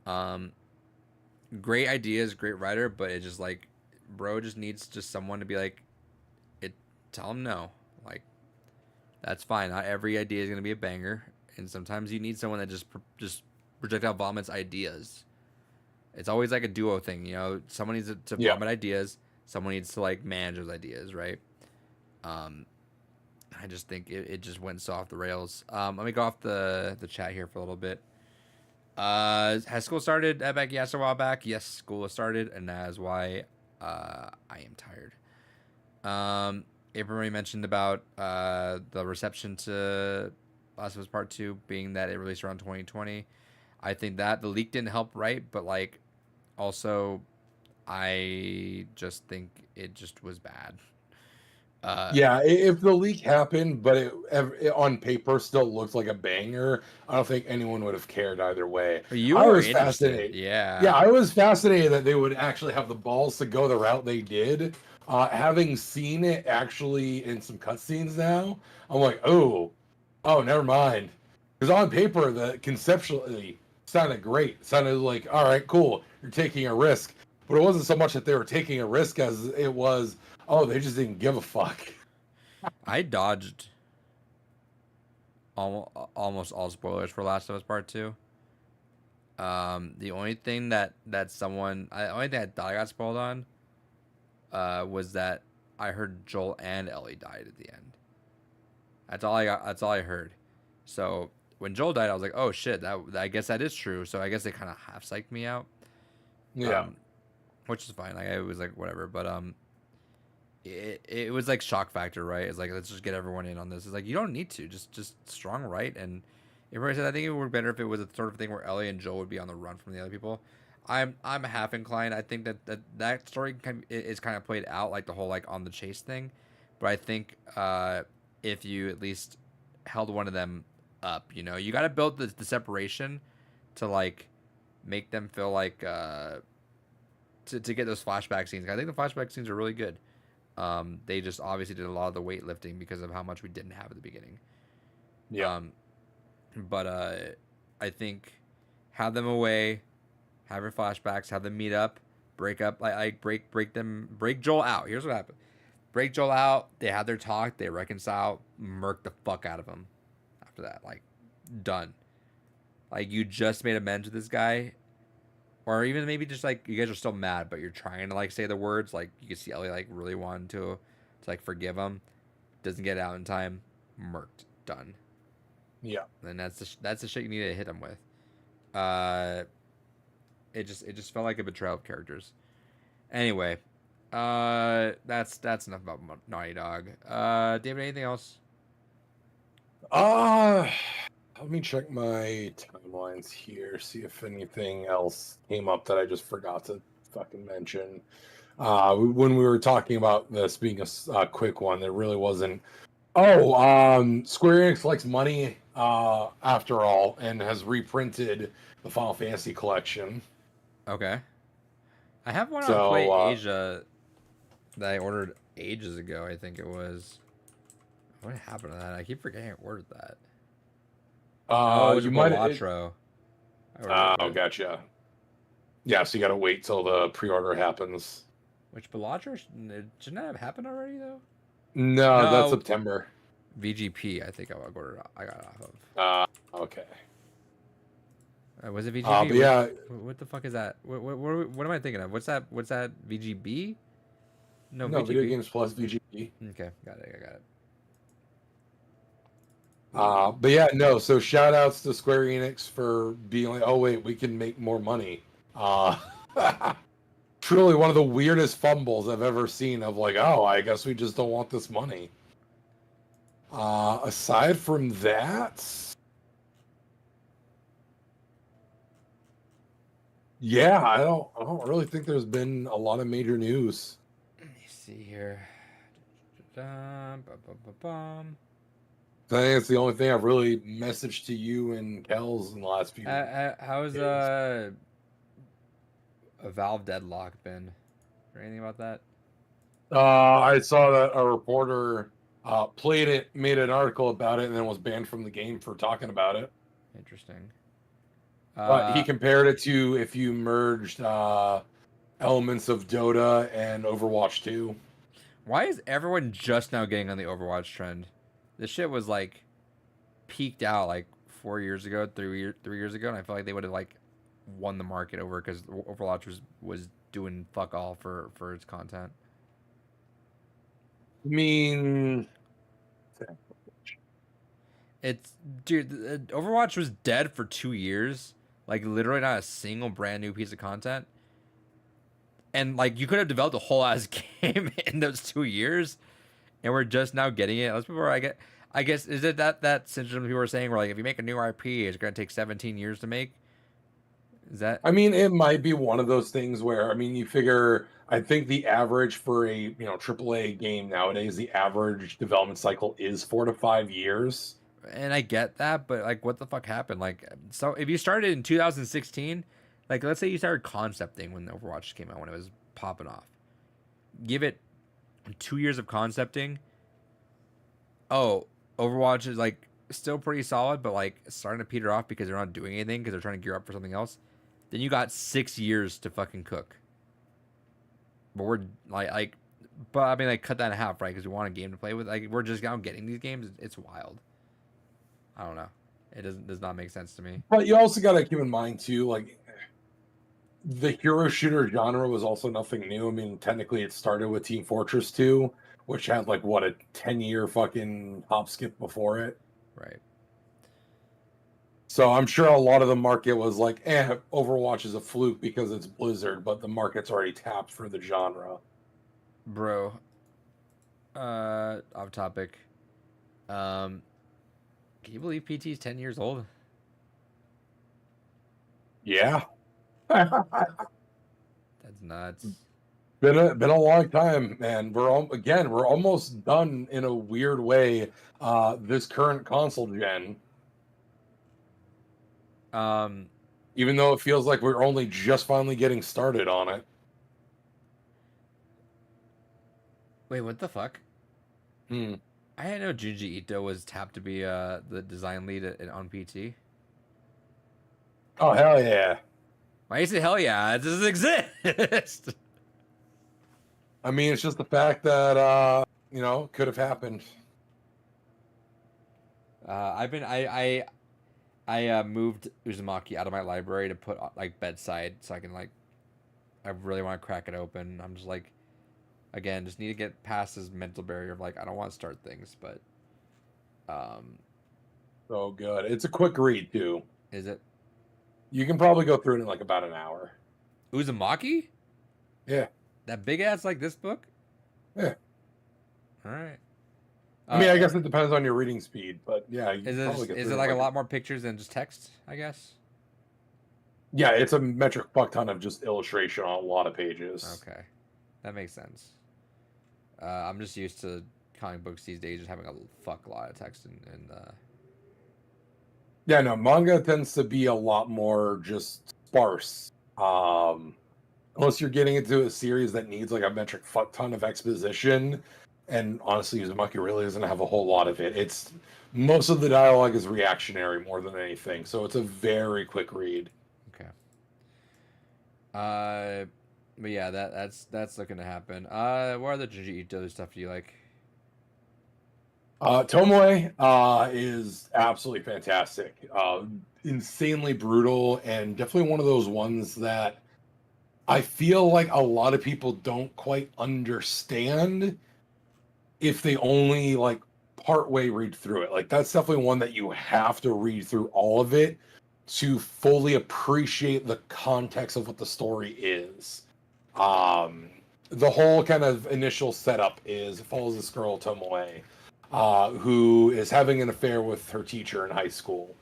know? Great ideas, great writer, but it just like, bro just needs just someone to be like, tell him no. Like, that's fine. Not every idea is going to be a banger. And sometimes you need someone that just projectile vomits ideas. It's always like a duo thing, you know? Someone needs to vomit ideas. Someone needs to like manage those ideas, right? I just think it just went so off the rails. Let me go off the chat here for a little bit. Has school started? Back yes a while back. Yes, school has started, and that is why I am tired. April already mentioned about the reception to Last of Us Part 2 being that it released around 2020. I think that the leak didn't help, right? But like, also, I just think it just was bad. Yeah, if the leak happened, but it on paper still looked like a banger, I don't think anyone would have cared either way. You I were was interested, fascinated. yeah. Yeah, I was fascinated that they would actually have the balls to go the route they did. Having seen it actually in some cutscenes now, I'm like, oh, never mind. Because on paper, the conceptually sounded great. Sounded like, all right, cool, you're taking a risk. But it wasn't so much that they were taking a risk as it was, oh, they just didn't give a fuck. I dodged almost all spoilers for Last of Us Part 2. The only thing that someone, the only thing I thought I got spoiled on, was that I heard Joel and Ellie died at the end. That's all I got. That's all I heard. So when Joel died, I was like, oh shit, that I guess that is true. So I guess they kind of half psyched me out. Yeah. Which is fine. Like, it was like whatever, but it was like shock factor, right? It's like, let's just get everyone in on this. It's like, you don't need to, just strong right. And everybody said I think it would be better if it was a sort of thing where Ellie and Joel would be on the run from the other people. I'm half inclined. I think that story is kind of played out, like the whole like on the chase thing, but I think if you at least held one of them up, you know, you got to build the separation to like make them feel like to get those flashback scenes. I think the flashback scenes are really good. They just obviously did a lot of the weightlifting because of how much we didn't have at the beginning. Yeah. But I think have them away, have your flashbacks, have them meet up, break up, break Joel out. Here's what happened: break Joel out. They have their talk, they reconcile, murk the fuck out of him. After that, like, done. Like, you just made amends with this guy. Or even maybe just like you guys are still mad, but you're trying to like say the words. Like, you can see Ellie like really wanting to like forgive him, doesn't get it out in time, murked, done. Yeah. And that's the shit you need to hit him with. It just felt like a betrayal of characters. Anyway, that's enough about Naughty Dog. David, anything else? Let me check my timelines here, see if anything else came up that I just forgot to fucking mention. When we were talking about this being a quick one, there really wasn't. Square Enix likes money, after all, and has reprinted the Final Fantasy collection. Okay. I have one on So, Play Asia that I ordered ages ago. I think it was. What happened to that? I keep forgetting I ordered that. It was you might. Balatro. Gotcha. Yeah, so you got to wait till the pre-order happens. Which Balatro shouldn't that have happened already though? No, that's September. VGP, I think I got off of. Okay. Was it VGP? But yeah. What the fuck is that? What am I thinking of? What's that? VGB? No, No, VGP. Video Games Plus VGP. Okay, got it. I got it. But yeah, no. So shout outs to Square Enix for being like, oh wait, we can make more money. Truly one of the weirdest fumbles I've ever seen of like, oh, I guess we just don't want this money. Aside from that, yeah, I don't really think there's been a lot of major news. Let me see here. Dun, bum, bum, bum, bum. I think it's the only thing I've really messaged to you and Kells in the last few How's days. a Valve deadlock been? Or anything about that? I saw that a reporter played it, made an article about it, and then was banned from the game for talking about it. Interesting. But he compared it to if you merged elements of Dota and Overwatch 2. Why is everyone just now getting on the Overwatch trend? This shit was like peaked out like 4 years ago, 3 years ago, and I feel like they would have like won the market over because Overwatch was doing fuck all for its content. I mean, It's dude, Overwatch was dead for 2 years, like literally not a single brand new piece of content, and like you could have developed a whole ass game in those 2 years, and we're just now getting it. That's before I guess is it that syndrome people were saying where like if you make a new IP, it's gonna take 17 years to make. Is that I mean, it might be one of those things where, I mean, you figure, I think the average for a, AAA game nowadays, the average development cycle is 4 to 5 years. and I get that, but like, what the fuck happened? Like, so if you started in 2016, like, let's say you started concepting when Overwatch came out, when it was popping off, give it 2 years of concepting. Oh, Overwatch is like still pretty solid, but like starting to peter off because they're not doing anything because they're trying to gear up for something else. Then you got 6 years to fucking cook. But we're but I mean, like, cut that in half, right? Because we want a game to play with. Like, we're just now getting these games. It's wild. I don't know. It does not make sense to me. But you also got to keep in mind, too, like, the hero shooter genre was also nothing new. I mean, technically, it started with Team Fortress 2, which had, like, what, a 10-year fucking hop skip before it. Right. So I'm sure a lot of the market was like, Overwatch is a fluke because it's Blizzard, but the market's already tapped for the genre. Bro. Off topic. Can you believe PT is 10 years old? Yeah. That's nuts. Been a long time, and we're almost done in a weird way. This current console gen, even though it feels like we're only just finally getting started on it. Wait, what the fuck? Hmm. I didn't know Junji Ito was tapped to be the design lead on PT. Oh hell yeah! Why you say hell yeah? It doesn't exist. I mean, it's just the fact that could have happened. I moved Uzumaki out of my library to put like bedside so I can like I really want to crack it open. I'm just like, again, just need to get past this mental barrier of like I don't want to start things, but So good. It's a quick read too. is it You can probably go through it in like about an hour. Uzumaki? Yeah. That big ass like this book? Yeah. All right. I mean, I guess it depends on your reading speed, but yeah, you Is probably it get is through it like a lot more pictures than just text? I guess. Yeah, it's a metric fuck ton of just illustration on a lot of pages. Okay, that makes sense. I'm just used to comic books these days just having a fuck lot of text and Yeah, no, manga tends to be a lot more just sparse. Unless you're getting into a series that needs like a metric fuck ton of exposition, and honestly, Uzumaki really doesn't have a whole lot of it. It's most of the dialogue is reactionary more than anything, so it's a very quick read. okay. But yeah, that's looking to happen. What other Junji Ito stuff do you like? Tomoe is absolutely fantastic. Insanely brutal, and definitely one of those ones that I feel like a lot of people don't quite understand if they only like part way read through it. Like that's definitely one that you have to read through all of it to fully appreciate the context of what the story is. The whole kind of initial setup is it follows this girl Tomoe, who is having an affair with her teacher in high school,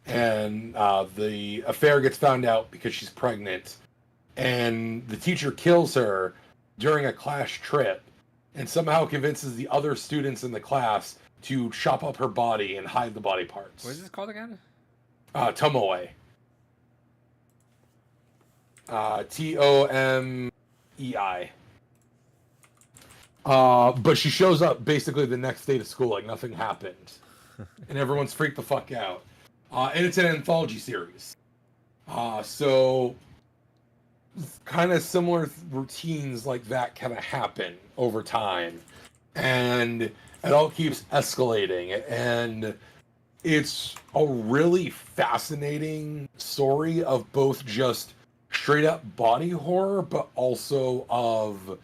and the affair gets found out because she's pregnant, and the teacher kills her during a class trip. and somehow convinces the other students in the class to chop up her body and hide the body parts. What is this called again? Tomoe. Tomei. But she shows up basically the next day to school like nothing happened, and everyone's freaked the fuck out. And it's an anthology series, so kind of similar routines like that kind of happen over time, and it all keeps escalating, and it's a really fascinating story of both just straight up body horror, but also of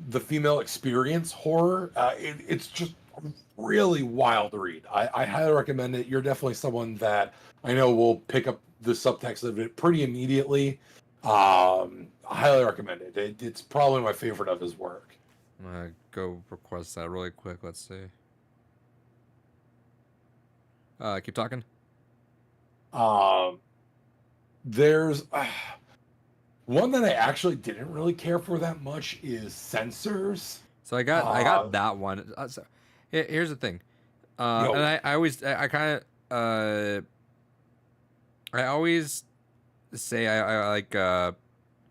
the female experience horror. It's just a really wild read. I highly recommend it. You're definitely someone that I know will pick up the subtext of it pretty immediately. I highly recommend it. It's probably my favorite of his work. I'm gonna go request that really quick. Let's see. Keep talking. There's one that I actually didn't really care for that much is Censors. So I got that one. So, here's the thing, Yo. and I always say I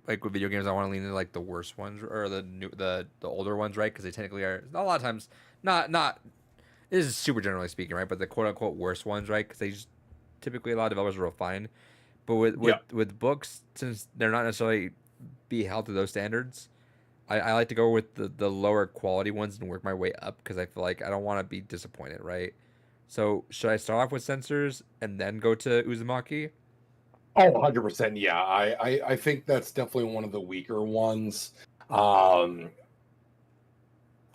like with video games I want to lean into like the worst ones or the older ones, right? Because they technically are a lot of times not. This is super generally speaking, right? But the quote unquote worst ones, right? Because they just typically a lot of developers are refined. But with books, since they're not necessarily be held to those standards, I like to go with the lower quality ones and work my way up because I feel like I don't want to be disappointed, right? So should I start off with Censors and then go to Uzumaki? Oh, 100%. Yeah, I think that's definitely one of the weaker ones.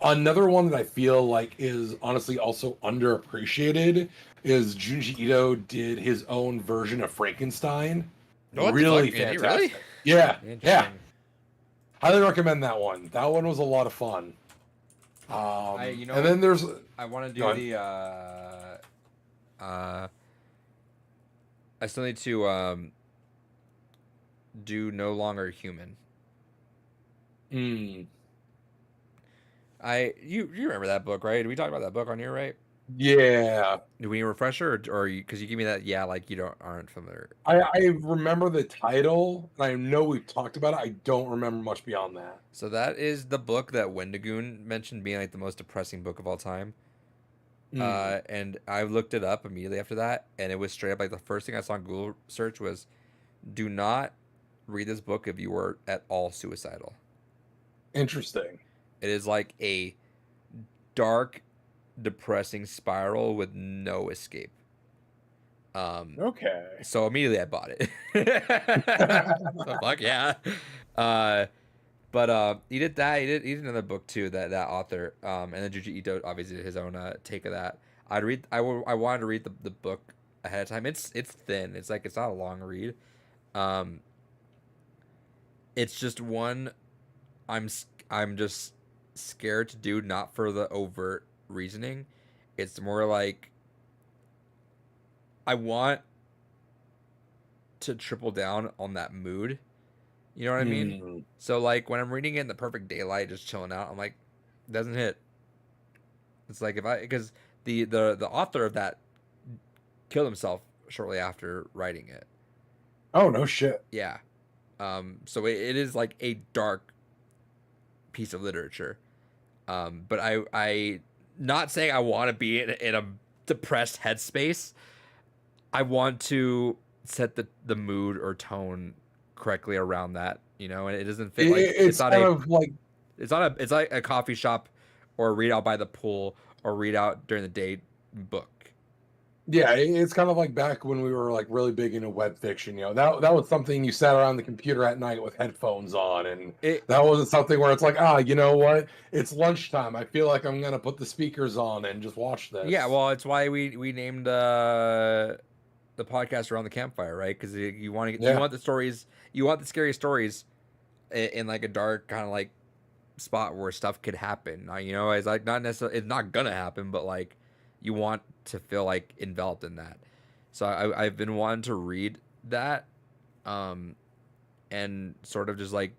Another one that I feel like is honestly also underappreciated is Junji Ito did his own version of Frankenstein. What Really the fuck? fantastic. Really? Yeah, yeah. Interesting. Highly recommend that one. That one was a lot of fun. And then there's I want to do Go the I still need to do No Longer Human. You remember that book, right? We talked about that book on here, right? yeah. Do we need a refresher or because you give me that like you aren't familiar? I remember the title, and I know we've talked about it. I don't remember much beyond that. So that is the book that Wendigoon mentioned being like the most depressing book of all time. And I looked it up immediately after that, and it was straight up like the first thing I saw on Google search was, "Do not read this book if you were at all suicidal." Interesting. It is like a dark, depressing spiral with no escape. Okay. So immediately I bought it. So fuck yeah. But he did that. He did another book too. That author. And then Junji Ito obviously did his own take of that. I wanted to read the book ahead of time. It's thin. It's like it's not a long read. It's just one. I'm just scared to do, not for the overt reasoning. It's more like I want to triple down on that mood. You know what I mean? So like when I'm reading it in the perfect daylight, just chilling out, I'm like, it doesn't hit. It's like because the author of that killed himself shortly after writing it. Oh no shit. Yeah. So it is like a dark piece of literature. But I not saying I want to be in a depressed headspace. I want to set the mood or tone correctly around that, you know, and it doesn't fit like It's like a coffee shop or read out by the pool or read out during the day book. Yeah, it's kind of like back when we were like really big into web fiction. You know, that was something you sat around the computer at night with headphones on, and that wasn't something where it's like, you know what? It's lunchtime. I feel like I'm gonna put the speakers on and just watch this. Yeah, well, it's why we named the podcast Around the Campfire, right? Because you want to you want the stories, you want the scary stories in like a dark kind of like spot where stuff could happen. You know, it's like not necessarily, it's not gonna happen, but like you want to feel like enveloped in that. So I've been wanting to read that, and sort of just like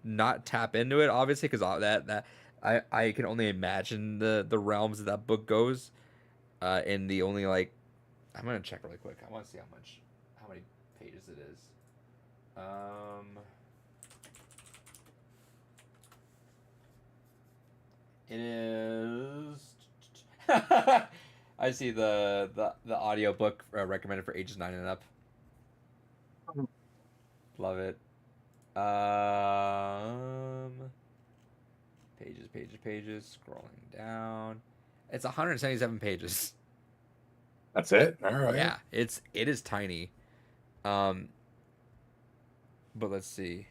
not tap into it, obviously, because that I can only imagine the realms that book goes. In the only like, I'm gonna check really quick. I want to see how many pages it is. It is. I see the audiobook recommended for ages 9 and up. Love it. Pages. Scrolling down. It's 177 pages. That's it. All right. Yeah, it is tiny. But let's see.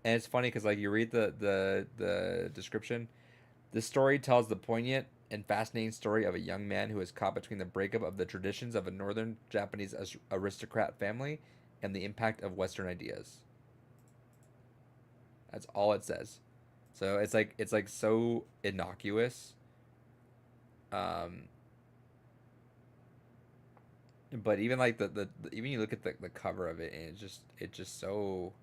And it's funny because like you read the description. This story tells the poignant and fascinating story of a young man who is caught between the breakup of the traditions of a northern Japanese aristocrat family and the impact of Western ideas. That's all it says. So it's like so innocuous. Um, but even like even you look at the cover of it and it's just so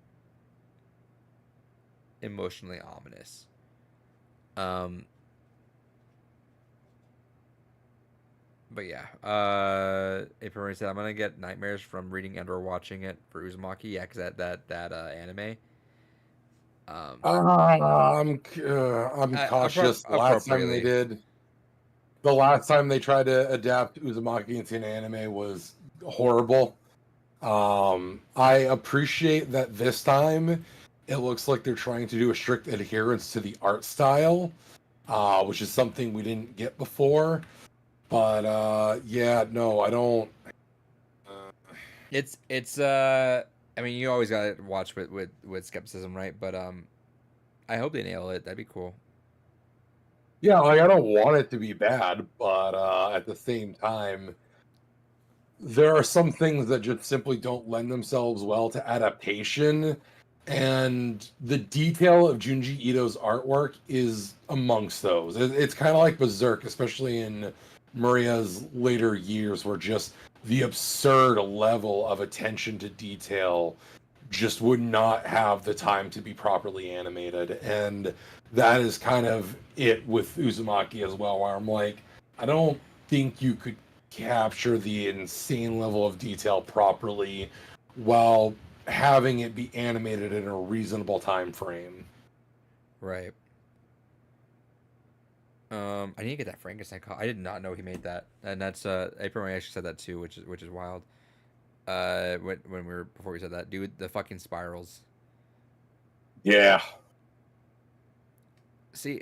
emotionally ominous. Um, but yeah, April Marie said I'm gonna get nightmares from reading and or watching it for Uzumaki. Yeah, because that anime. I'm cautious. Appropriately. The last time they tried to adapt Uzumaki into an anime was horrible. I appreciate that this time it looks like they're trying to do a strict adherence to the art style, which is something we didn't get before. But yeah, no, I don't. It's I mean you always gotta watch with skepticism, right? But I hope they nail it. That'd be cool. Yeah, like I don't want it to be bad, but at the same time, there are some things that just simply don't lend themselves well to adaptation. And the detail of Junji Ito's artwork is amongst those. It's kind of like Berserk, especially in Maria's later years, where just the absurd level of attention to detail just would not have the time to be properly animated. And that is kind of it with Uzumaki as well, where I'm like, I don't think you could capture the insane level of detail properly while having it be animated in a reasonable time frame. Right. I need to get that Frankenstein call. I did not know he made that, and that's April Ray actually said that too, which is wild. When we were before we said that, dude, the fucking spirals. Yeah. See,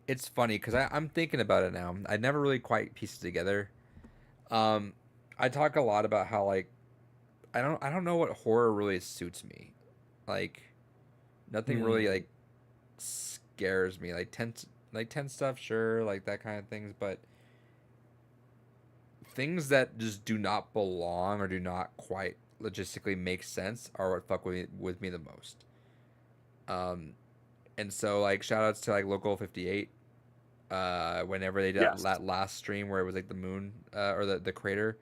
it's funny because I'm thinking about it now. I never really quite pieced it together. Um, I talk a lot about how like I don't know what horror really suits me. Like nothing really like scares me. Like tense stuff, sure, like that kind of things, but things that just do not belong or do not quite logistically make sense are what fuck with me the most. Um, and so like shout outs to like Local 58. Whenever they did Yes. that last stream where it was like the moon or the crater,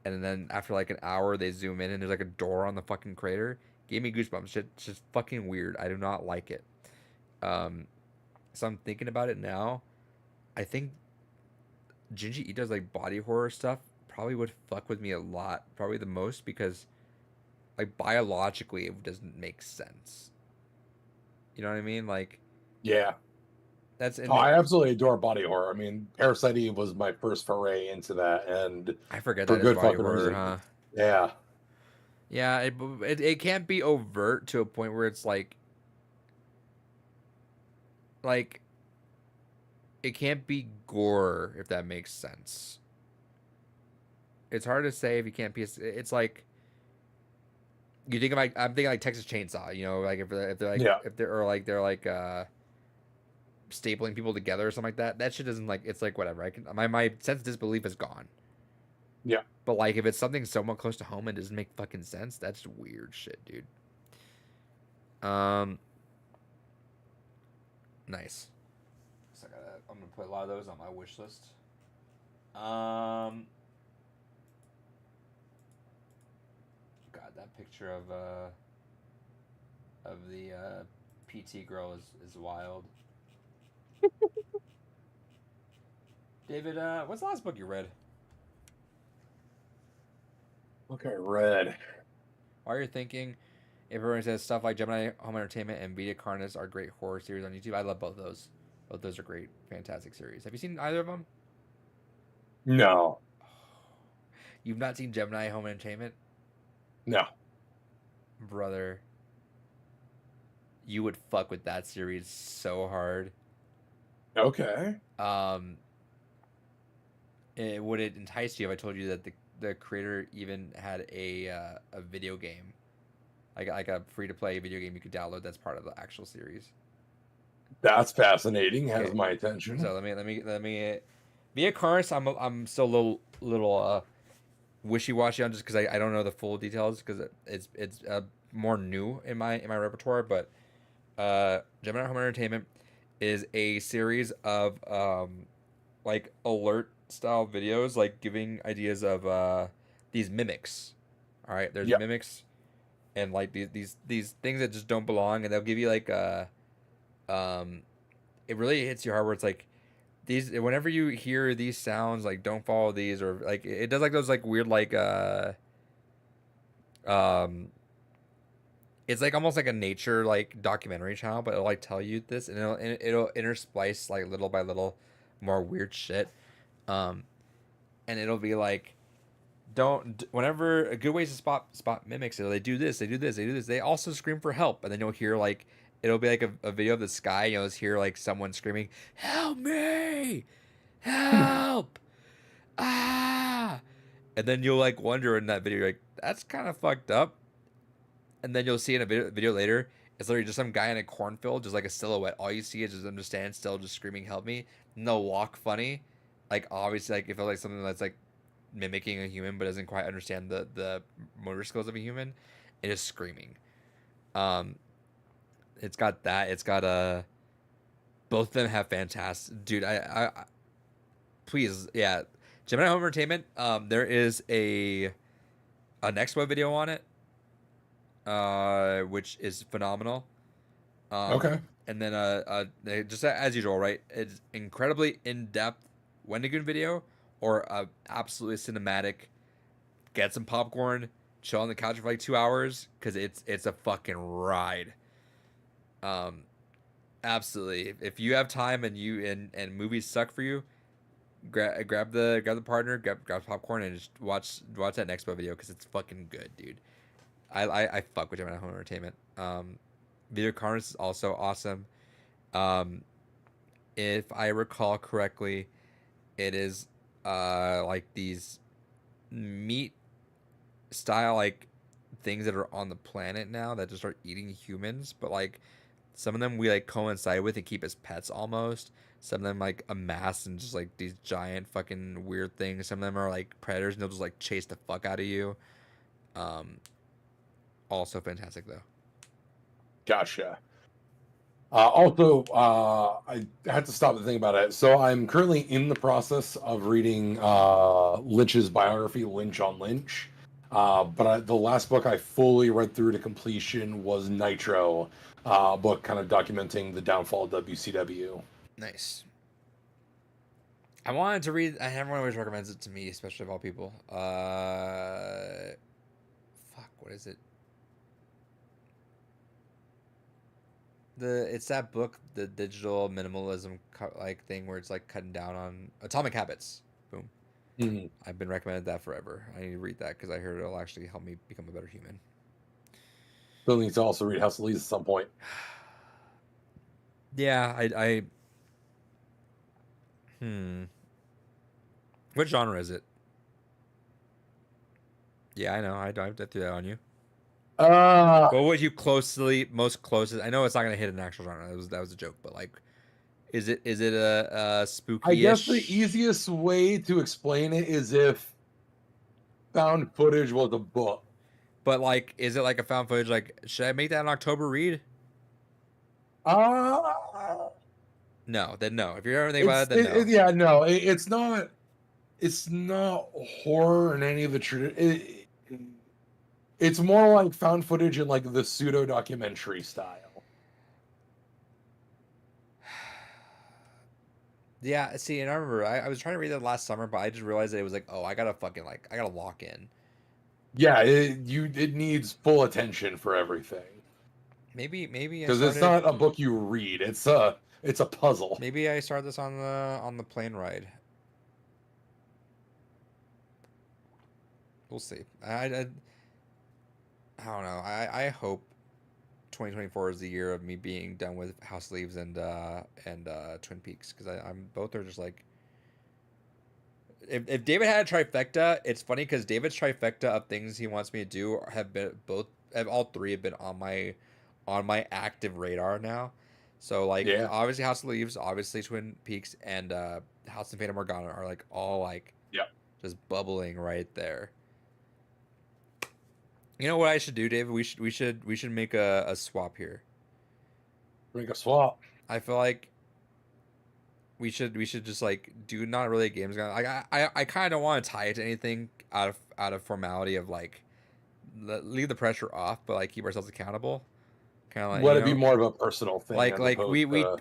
and then after like an hour they zoom in and there's like a door on the fucking crater, gave me goosebumps. Shit's just fucking weird. I do not like it. Um, so I'm thinking about it now. I think Junji Ito's like body horror stuff probably would fuck with me a lot, probably the most because like biologically it doesn't make sense. You know what I mean? Like Yeah. that's in Oh, the, I absolutely adore body horror. I mean, Parasite Eve was my first foray into that, and I forget for that is good body fucking horror, reason. huh? Yeah. Yeah, it can't be overt to a point where it's like it can't be gore if that makes sense. It's hard to say if you can't piece. It's like you think of like I'm thinking like Texas Chainsaw. You know, like if they're like Yeah. if they're or like they're like stapling people together or something like that. That shit doesn't like it's like whatever. I can my sense of disbelief is gone. Yeah. But like if it's something somewhat close to home and doesn't make fucking sense, that's weird shit, dude. Nice. So I'm gonna put a lot of those on my wish list. God, that picture of the PT girl is wild. David, what's the last book you read? Look, I read. While you're thinking, if everyone says stuff like Gemini Home Entertainment and Vita Carnus are great horror series on YouTube, I love both those. Both those are great, fantastic series. Have you seen either of them? No, You've not seen Gemini Home Entertainment? no. Brother, you would fuck with that series so hard. Okay. Would it entice you if I told you that the creator even had a video game, like a free to play video game you could download that's part of the actual series? That's fascinating. Has Okay. my attention. So let me. Via Carnus, I'm still a little wishy washy on just because I don't know the full details because it's more new in my repertoire. But Gemini Home Entertainment is a series of like alert style videos, like giving ideas of these mimics. All right, there's Yep. mimics, and like these things that just don't belong, and they'll give you like it really hits your heart where it's like these whenever you hear these sounds, like don't follow these, or like it does like those like weird like um it's like almost like a nature like documentary channel, but it'll like tell you this, and it'll intersplice like little by little more weird shit. Um, and it'll be like, don't whenever a good ways to spot mimics. They do this, they do this, they do this. They also scream for help, and then you'll hear like it'll be like a video of the sky. You'll just hear like someone screaming, "Help me! Help! Ah!" And then you'll like wonder in that video, you're like, that's kind of fucked up. And then you'll see in a video later, it's literally just some guy in a cornfield, just like a silhouette. All you see is just them just stand still, just screaming, "Help me!" And they'll walk funny, like obviously, like it felt like something that's like mimicking a human, but doesn't quite understand the motor skills of a human, and just screaming. Um, it's got that. It's got both of them have fantastic, dude. I please, yeah, Gemini Home Entertainment. There is an expo video on it, which is phenomenal. Okay. And then just as usual, right? It's incredibly in depth Wendigoon video or a absolutely cinematic. Get some popcorn, chill on the couch for like 2 hours because it's a fucking ride. Um, absolutely. If you have time and and movies suck for you, grab the partner, grab popcorn and just watch that next video because it's fucking good, dude. I fuck with Gemini Home Entertainment. Video Carnus is also awesome. Um, if I recall correctly, it is like these meat style like things that are on the planet now that just are eating humans, but like some of them we like coincide with and keep as pets almost. Some of them like amass and just like these giant fucking weird things. Some of them are like predators and they'll just like chase the fuck out of you. Um, also fantastic though. Gotcha. Also, I had to stop to think about it. So I'm currently in the process of reading Lynch's biography, Lynch on Lynch. The last book I fully read through to completion was Nitro, book kind of documenting the downfall of WCW. Nice. I wanted to read. Everyone always recommends it to me, especially of all people. Fuck, what is it? It's that book, the digital minimalism like thing where it's like cutting down on Atomic Habits. Boom. Mhm. I've been recommended that forever. I need to read that because I heard it'll actually help me become a better human. Still need to also read House of Leaves at some point. Yeah, What genre is it? Yeah, I know. I threw that on you. What would you most closest? I know it's not gonna hit an actual genre. That was a joke, but like, is it a spooky? I guess the easiest way to explain it is if found footage was a book. But like, is it like a found footage? Like, should I make that an October read? No, then no. If you're ever thinking about it, then no. Yeah, no, it's not. It's not horror in any of the tradition. It's more like found footage in like the pseudo documentary style. Yeah, see, and I remember I was trying to read that last summer, but I just realized that it was like, oh, I gotta fucking like, I gotta lock in. Yeah, it needs full attention for everything Maybe I because it's started, not a book you read. It's a puzzle. maybe I started this on the plane ride. We'll see. I don't know. I hope 2024 is the year of me being done with House of Leaves and Twin Peaks because I'm both are just like if David had a trifecta, it's funny because David's trifecta of things he wants me to do have been both have all three have been on my active radar now. So like Yeah, obviously House of Leaves, obviously Twin Peaks, and House of Fata Morgana are like all like yeah. just bubbling right there. You know what I should do, David? We should make a swap here. Make a swap. I feel like we should just like do not really a games guy. Like I kind of don't want to tie it to anything out of formality of like leave the pressure off, but like keep ourselves accountable. Kind of like Let it be more of a personal thing like as opposed to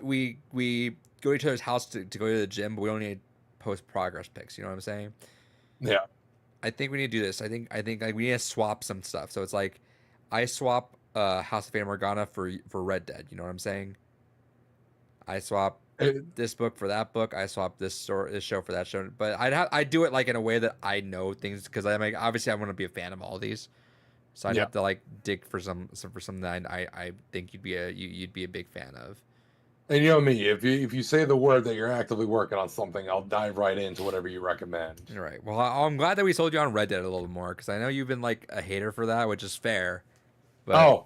we go to each other's house to go to the gym, but we don't need post progress pics. You know what I'm saying? yeah. I think we need to do this. I think like we need to swap some stuff. So it's like I swap House of Fata Morgana for Red Dead. You know what I'm saying? I swap It- this book for that book. I swap this show for that show. But I do it like in a way that I know things because I'm like obviously I want to be a fan of all these. So I'd yeah. have to like dig for some for something that I think you'd be a big fan of. And you know me, if you say the word that you're actively working on something, I'll dive right into whatever you recommend. All right. Well, I'm glad that we sold you on Red Dead a little more because I know you've been like a hater for that, which is fair. But Oh,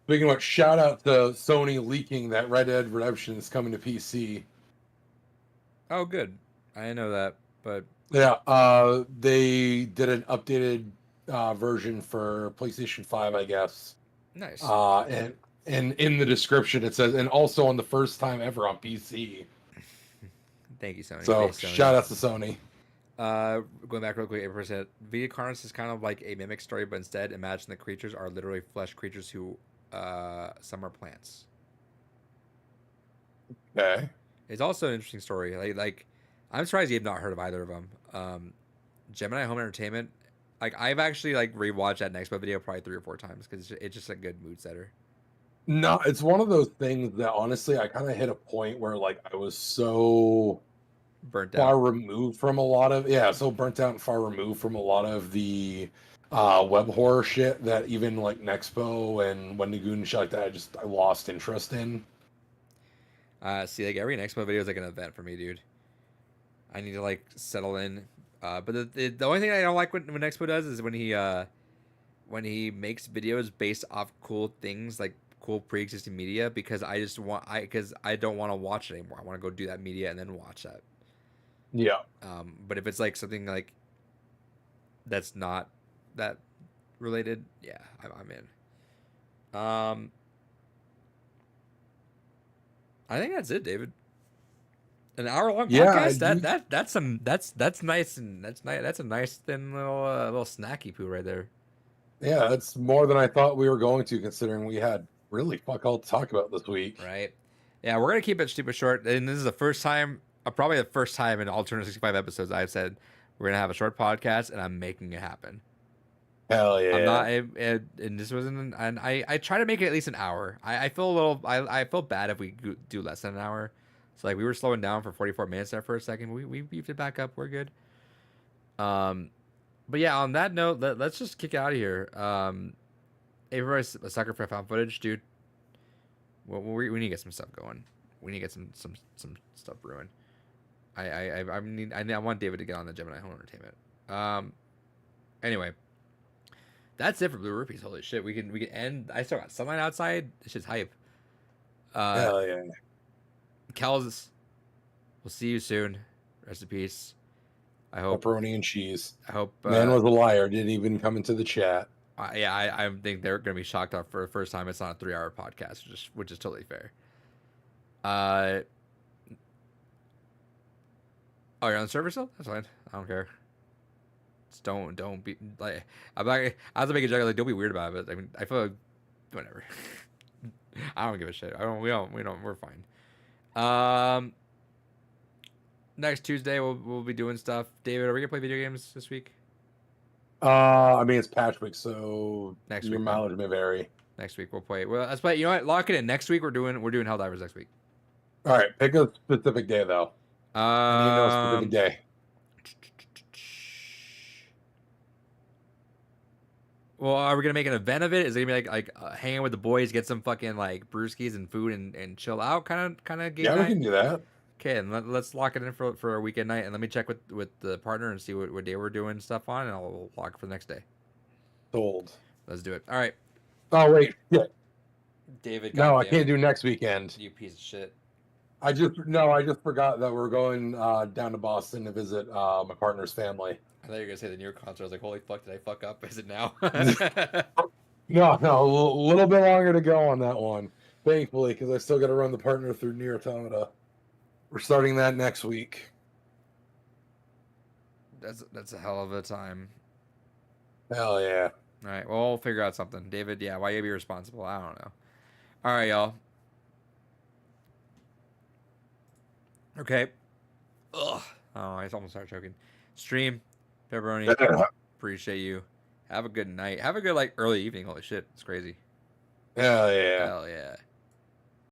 speaking of which, shout out to Sony leaking that Red Dead Redemption is coming to PC. oh, good. I didn't know that. But Yeah, they did an updated version for PlayStation 5, I guess. nice. And in the description it says, and also on the first time ever on PC. Thank you, Sony. So Thanks, Sony. shout out to Sony. Going back real quick, 8%. Via Carnus is kind of like a mimic story, but instead, imagine the creatures are literally flesh creatures who, some are plants. Okay. It's also an interesting story. I'm surprised you've not heard of either of them. Gemini Home Entertainment. Like, I've actually like rewatched that Nexpo video probably 3 or 4 times because it's just a good mood setter. No, it's one of those things that honestly I kind of hit a point where like I was so Burnt out. far removed from a lot of so burnt out and far removed from a lot of the web horror shit that even like Nexpo and Wendigoon and shit like that I lost interest in. See, like every Nexpo video is like an event for me, dude. I need to like settle in. But the only thing I don't like when Expo does is when he makes videos based off cool things like cool pre-existing media because I don't want to watch it anymore. I want to go do that media and then watch that. Yeah. But if it's like something like that's not that related, yeah, I'm in. I think that's it, David. An hour long Yeah, podcast. That's nice and that's nice. That's a nice thin little snacky poo right there. yeah, that's more than I thought we were going to, considering we had really fuck all to talk about this week. Right. Yeah, we're gonna keep it stupid short. And this is the first time, probably the first time in all 265 episodes I've said we're gonna have a short podcast, and I'm making it happen. Hell yeah. I'm not, and this wasn't, and I try to make it at least an hour. I feel a little, I feel bad if we do less than an hour. So like we were slowing down for 44 minutes there for a second. We beefed it back up. We're good. But yeah, on that note, let's just kick out of here. Everybody's a sucker for found footage, dude. Well, we need to get some stuff going. We need to get some stuff brewing. I want David to get on the Gemini Home Entertainment. Anyway, that's it for Blue Rupees. Holy shit, we can end. I still got sunlight outside. This shit's hype. Hell yeah. Kels, we'll see you soon. Rest in peace. I hope. Pepperoni and cheese. I hope. Man was a liar. Didn't even come into the chat. I think they're gonna be shocked off for the first time. It's not a 3-hour podcast, which is totally fair. Oh, you're on the server still? That's fine. I don't care. Just don't be like. I'm not. I have to make a joke like don't be weird about it. I mean, I feel like whatever. I don't give a shit. We don't. We're fine. next Tuesday we'll be doing stuff. David, are we gonna play video games this week? I mean, it's patch week, so Next your week, then. mileage may vary. Next week we'll play. Well, let's play. You know what? Lock it in. Next week we're doing Helldivers next week. All right, pick a specific day though. I need to know a specific day. Well, are we gonna make an event of it? Is it gonna be like hanging with the boys, get some fucking like brewskis and food and chill out kind of game Yeah, night? we can do that. Okay, and let's lock it in for a weekend night, and let me check with the partner and see what day we're doing stuff on, and I'll lock it for the next day. Sold. Let's do it. All right, Oh wait, yeah. David. No, I goddamn can't it, do next weekend. You piece of shit. I just forgot that we're going down to Boston to visit my partner's family. I thought you were gonna say the New York concert. I was like, holy fuck, did I fuck up? Is it now? No, a little bit longer to go on that one, thankfully, because I still got to run the partner through Near Automata. We're starting that next week. That's a hell of a time. Hell yeah. All right, well, we'll figure out something. David, yeah, why you be responsible? I don't know. All right, y'all. Okay. Ugh. Oh, I almost started choking. Stream, pepperoni. Appreciate you. Have a good night. Have a good like early evening. Holy shit, it's crazy. Hell yeah. Hell yeah.